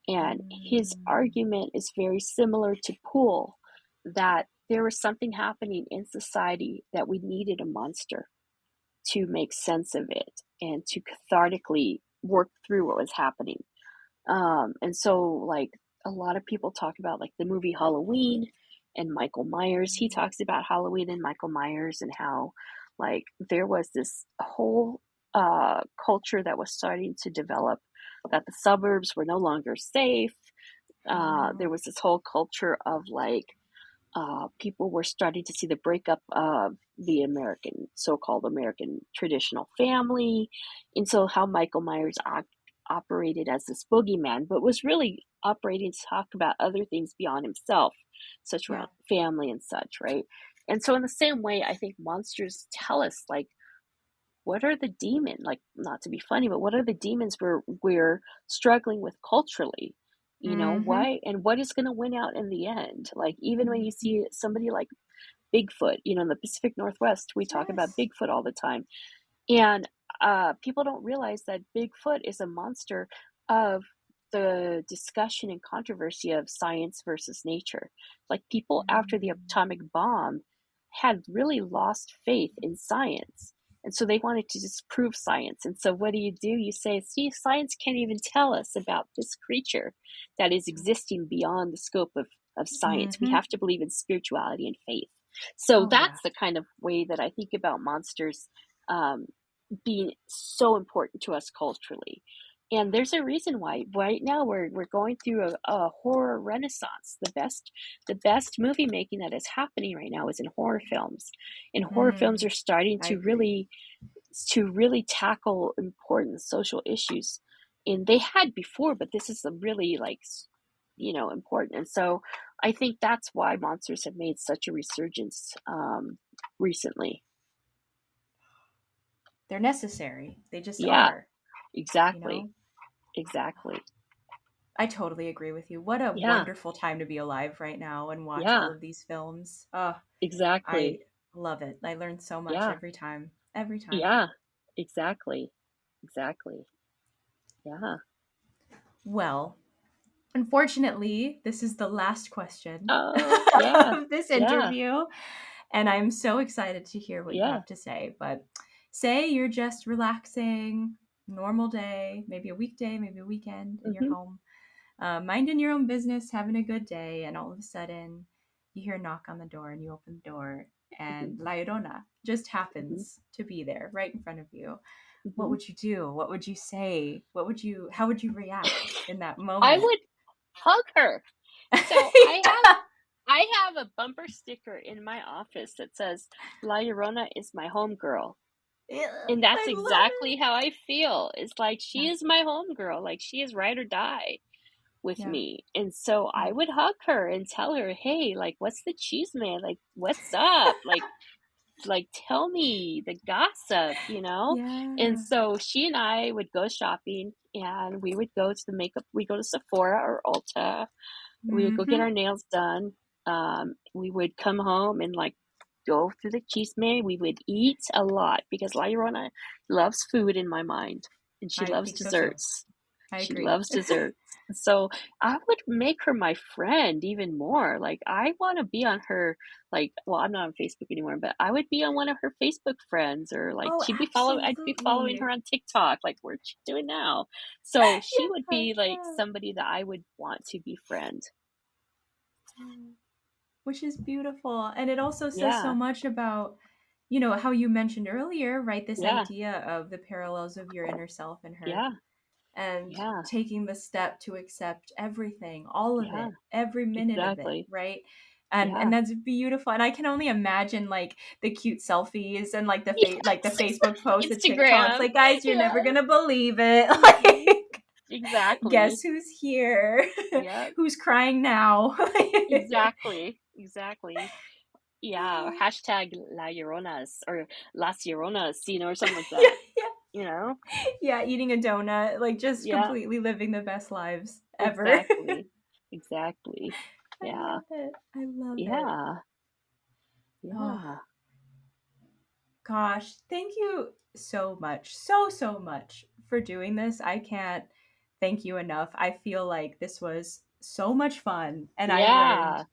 And his mm, argument is very similar to Poole, that there was something happening in society that we needed a monster to make sense of it and to cathartically work through what was happening. And so, like, a lot of people talk about, like, the movie Halloween and Michael Myers. He mm, talks about Halloween and Michael Myers and how, like, there was this whole culture that was starting to develop, that the suburbs were no longer safe. There oh, was this whole culture of, like, people were starting to see the breakup of the American, so-called American traditional family. And so how Michael Myers operated as this boogeyman, but was really operating to talk about other things beyond himself, such yeah. around family and such, right? And so in the same way, I think monsters tell us, like, what are the demons, like, not to be funny, but what are the demons we're struggling with culturally, Mm-hmm. why, and what is going to win out in the end? Like, even when you Mm-hmm. see somebody like Bigfoot, in the Pacific Northwest, we talk about Yes. Bigfoot all the time. And people don't realize that Bigfoot is a monster of the discussion and controversy of science versus nature. Like, people after the Mm, atomic bomb had really lost faith in science. And so they wanted to disprove science. And so what do? You say, see, science can't even tell us about this creature that is existing beyond the scope of science. We mm-hmm. have to believe in spirituality and faith. So Oh yeah. that's the kind of way that I think about monsters, um, being so important to us culturally. And there's a reason why right now we're going through a horror renaissance. The best movie making that is happening right now is in horror films. And horror films Mm, are starting I to agree. really tackle important social issues. And they had before, but this is a really, like, important. And so I think that's why monsters have made such a resurgence recently. They're necessary. They just Yeah, are, you exactly. know? Exactly. I totally agree with you. What a Yeah. wonderful time to be alive right now and watch all Yeah, of these films. Oh, I exactly. love it. I learn so much Yeah. every time. Every time. Yeah, exactly. Exactly. Yeah. Well, unfortunately, this is the last question Oh, yeah. of this Yeah. interview, and I'm so excited to hear what you Yeah. have to say. But say you're just relaxing, normal day, maybe a weekday, maybe a weekend in your Mhm. home, minding your own business, having a good day, and all of a sudden you hear a knock on the door and you open the door, Mhm. and La Llorona just Mhm. happens to be there right in front of you. What Mhm. would you do? What would you say? How would you react in that I moment? would hug her. So I have a bumper sticker in my office that says La Llorona is my homegirl. Yeah, And that's I love exactly how I feel. It's like it. she is my homegirl. Like she is ride or die with Yeah, me. And so yeah, I would hug her and tell her, "Hey, like what's the cheese man? Like what's up? Like tell me the gossip, you know?" And yeah. so she and I would go shopping and we would go to we go to Sephora or Ulta. We would go get Mm-hmm. our nails done. We would come home and like go through the cheese man. We would eat a lot because La Llorona loves food in my mind and she I loves think so too. desserts. I She agree. loves desserts. So I would make her my friend even more. Like I want to be on her, like, well, I'm not on Facebook anymore, but I would be on one of her Facebook friends, or like Oh, I'd be following her absolutely. on TikTok. Like, what's she doing now? So she would Yeah, be like yeah. somebody that I would want to befriend. Which is beautiful. And it also says so Yeah, much about, how you mentioned earlier, right? This yeah, idea of the parallels of your inner self and her, yeah, and yeah, taking the step to accept everything, all of yeah, it, every minute of it, exactly. right? And Yeah. that's beautiful. And I can only imagine like the cute selfies and like the Yes, Facebook posts, the TikToks. Instagram. Like, guys, you're never Yes. gonna believe it. Hmm. Like, guess Exactly. who's here? Yep. Who's crying now? Exactly. Exactly. Yeah. Hashtag La Lloronas or Las Lloronas, or something like Yeah, that. yeah, You know? yeah. Eating a donut, like just Yeah. completely living the best lives ever. Exactly. Exactly. I Yeah. love it. I love it. Yeah. Oh, Yeah. gosh, thank you so much, so much for doing this. I can't thank you enough. I feel like this was so much fun and I learned Yeah.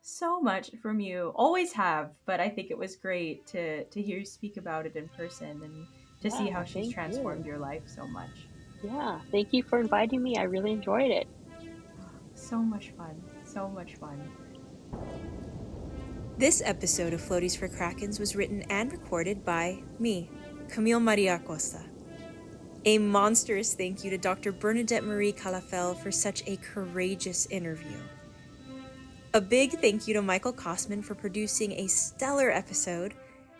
so much from you. Always have, but I think it was great to hear you speak about it in person and to see how Yeah. she's Thank you. transformed your life so much. Yeah. Thank you for inviting me. I really enjoyed it. So much fun. So much fun. This episode of Floaties for Krakens was written and recorded by me, Camille Maria Acosta. A monstrous thank you to Dr. Bernadette Marie Calafel for such a courageous interview. A big thank you to Michael Kosman for producing a stellar episode,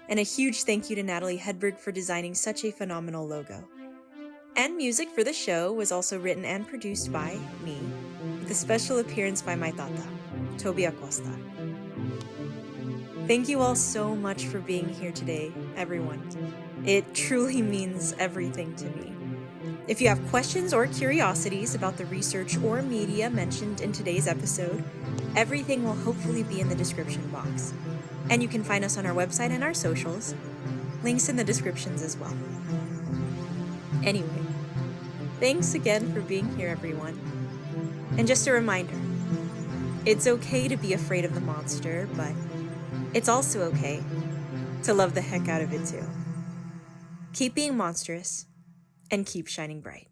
and a huge thank you to Natalie Hedberg for designing such a phenomenal logo. And music for the show was also written and produced by me, with a special appearance by my tata, Toby Acosta. Thank you all so much for being here today, everyone. It truly means everything to me. If you have questions or curiosities about the research or media mentioned in today's episode, everything will hopefully be in the description box. And you can find us on our website and our socials. Links in the descriptions as well. Anyway, thanks again for being here, everyone. And just a reminder, it's okay to be afraid of the monster, but it's also okay to love the heck out of it too. Keep being monstrous and keep shining bright.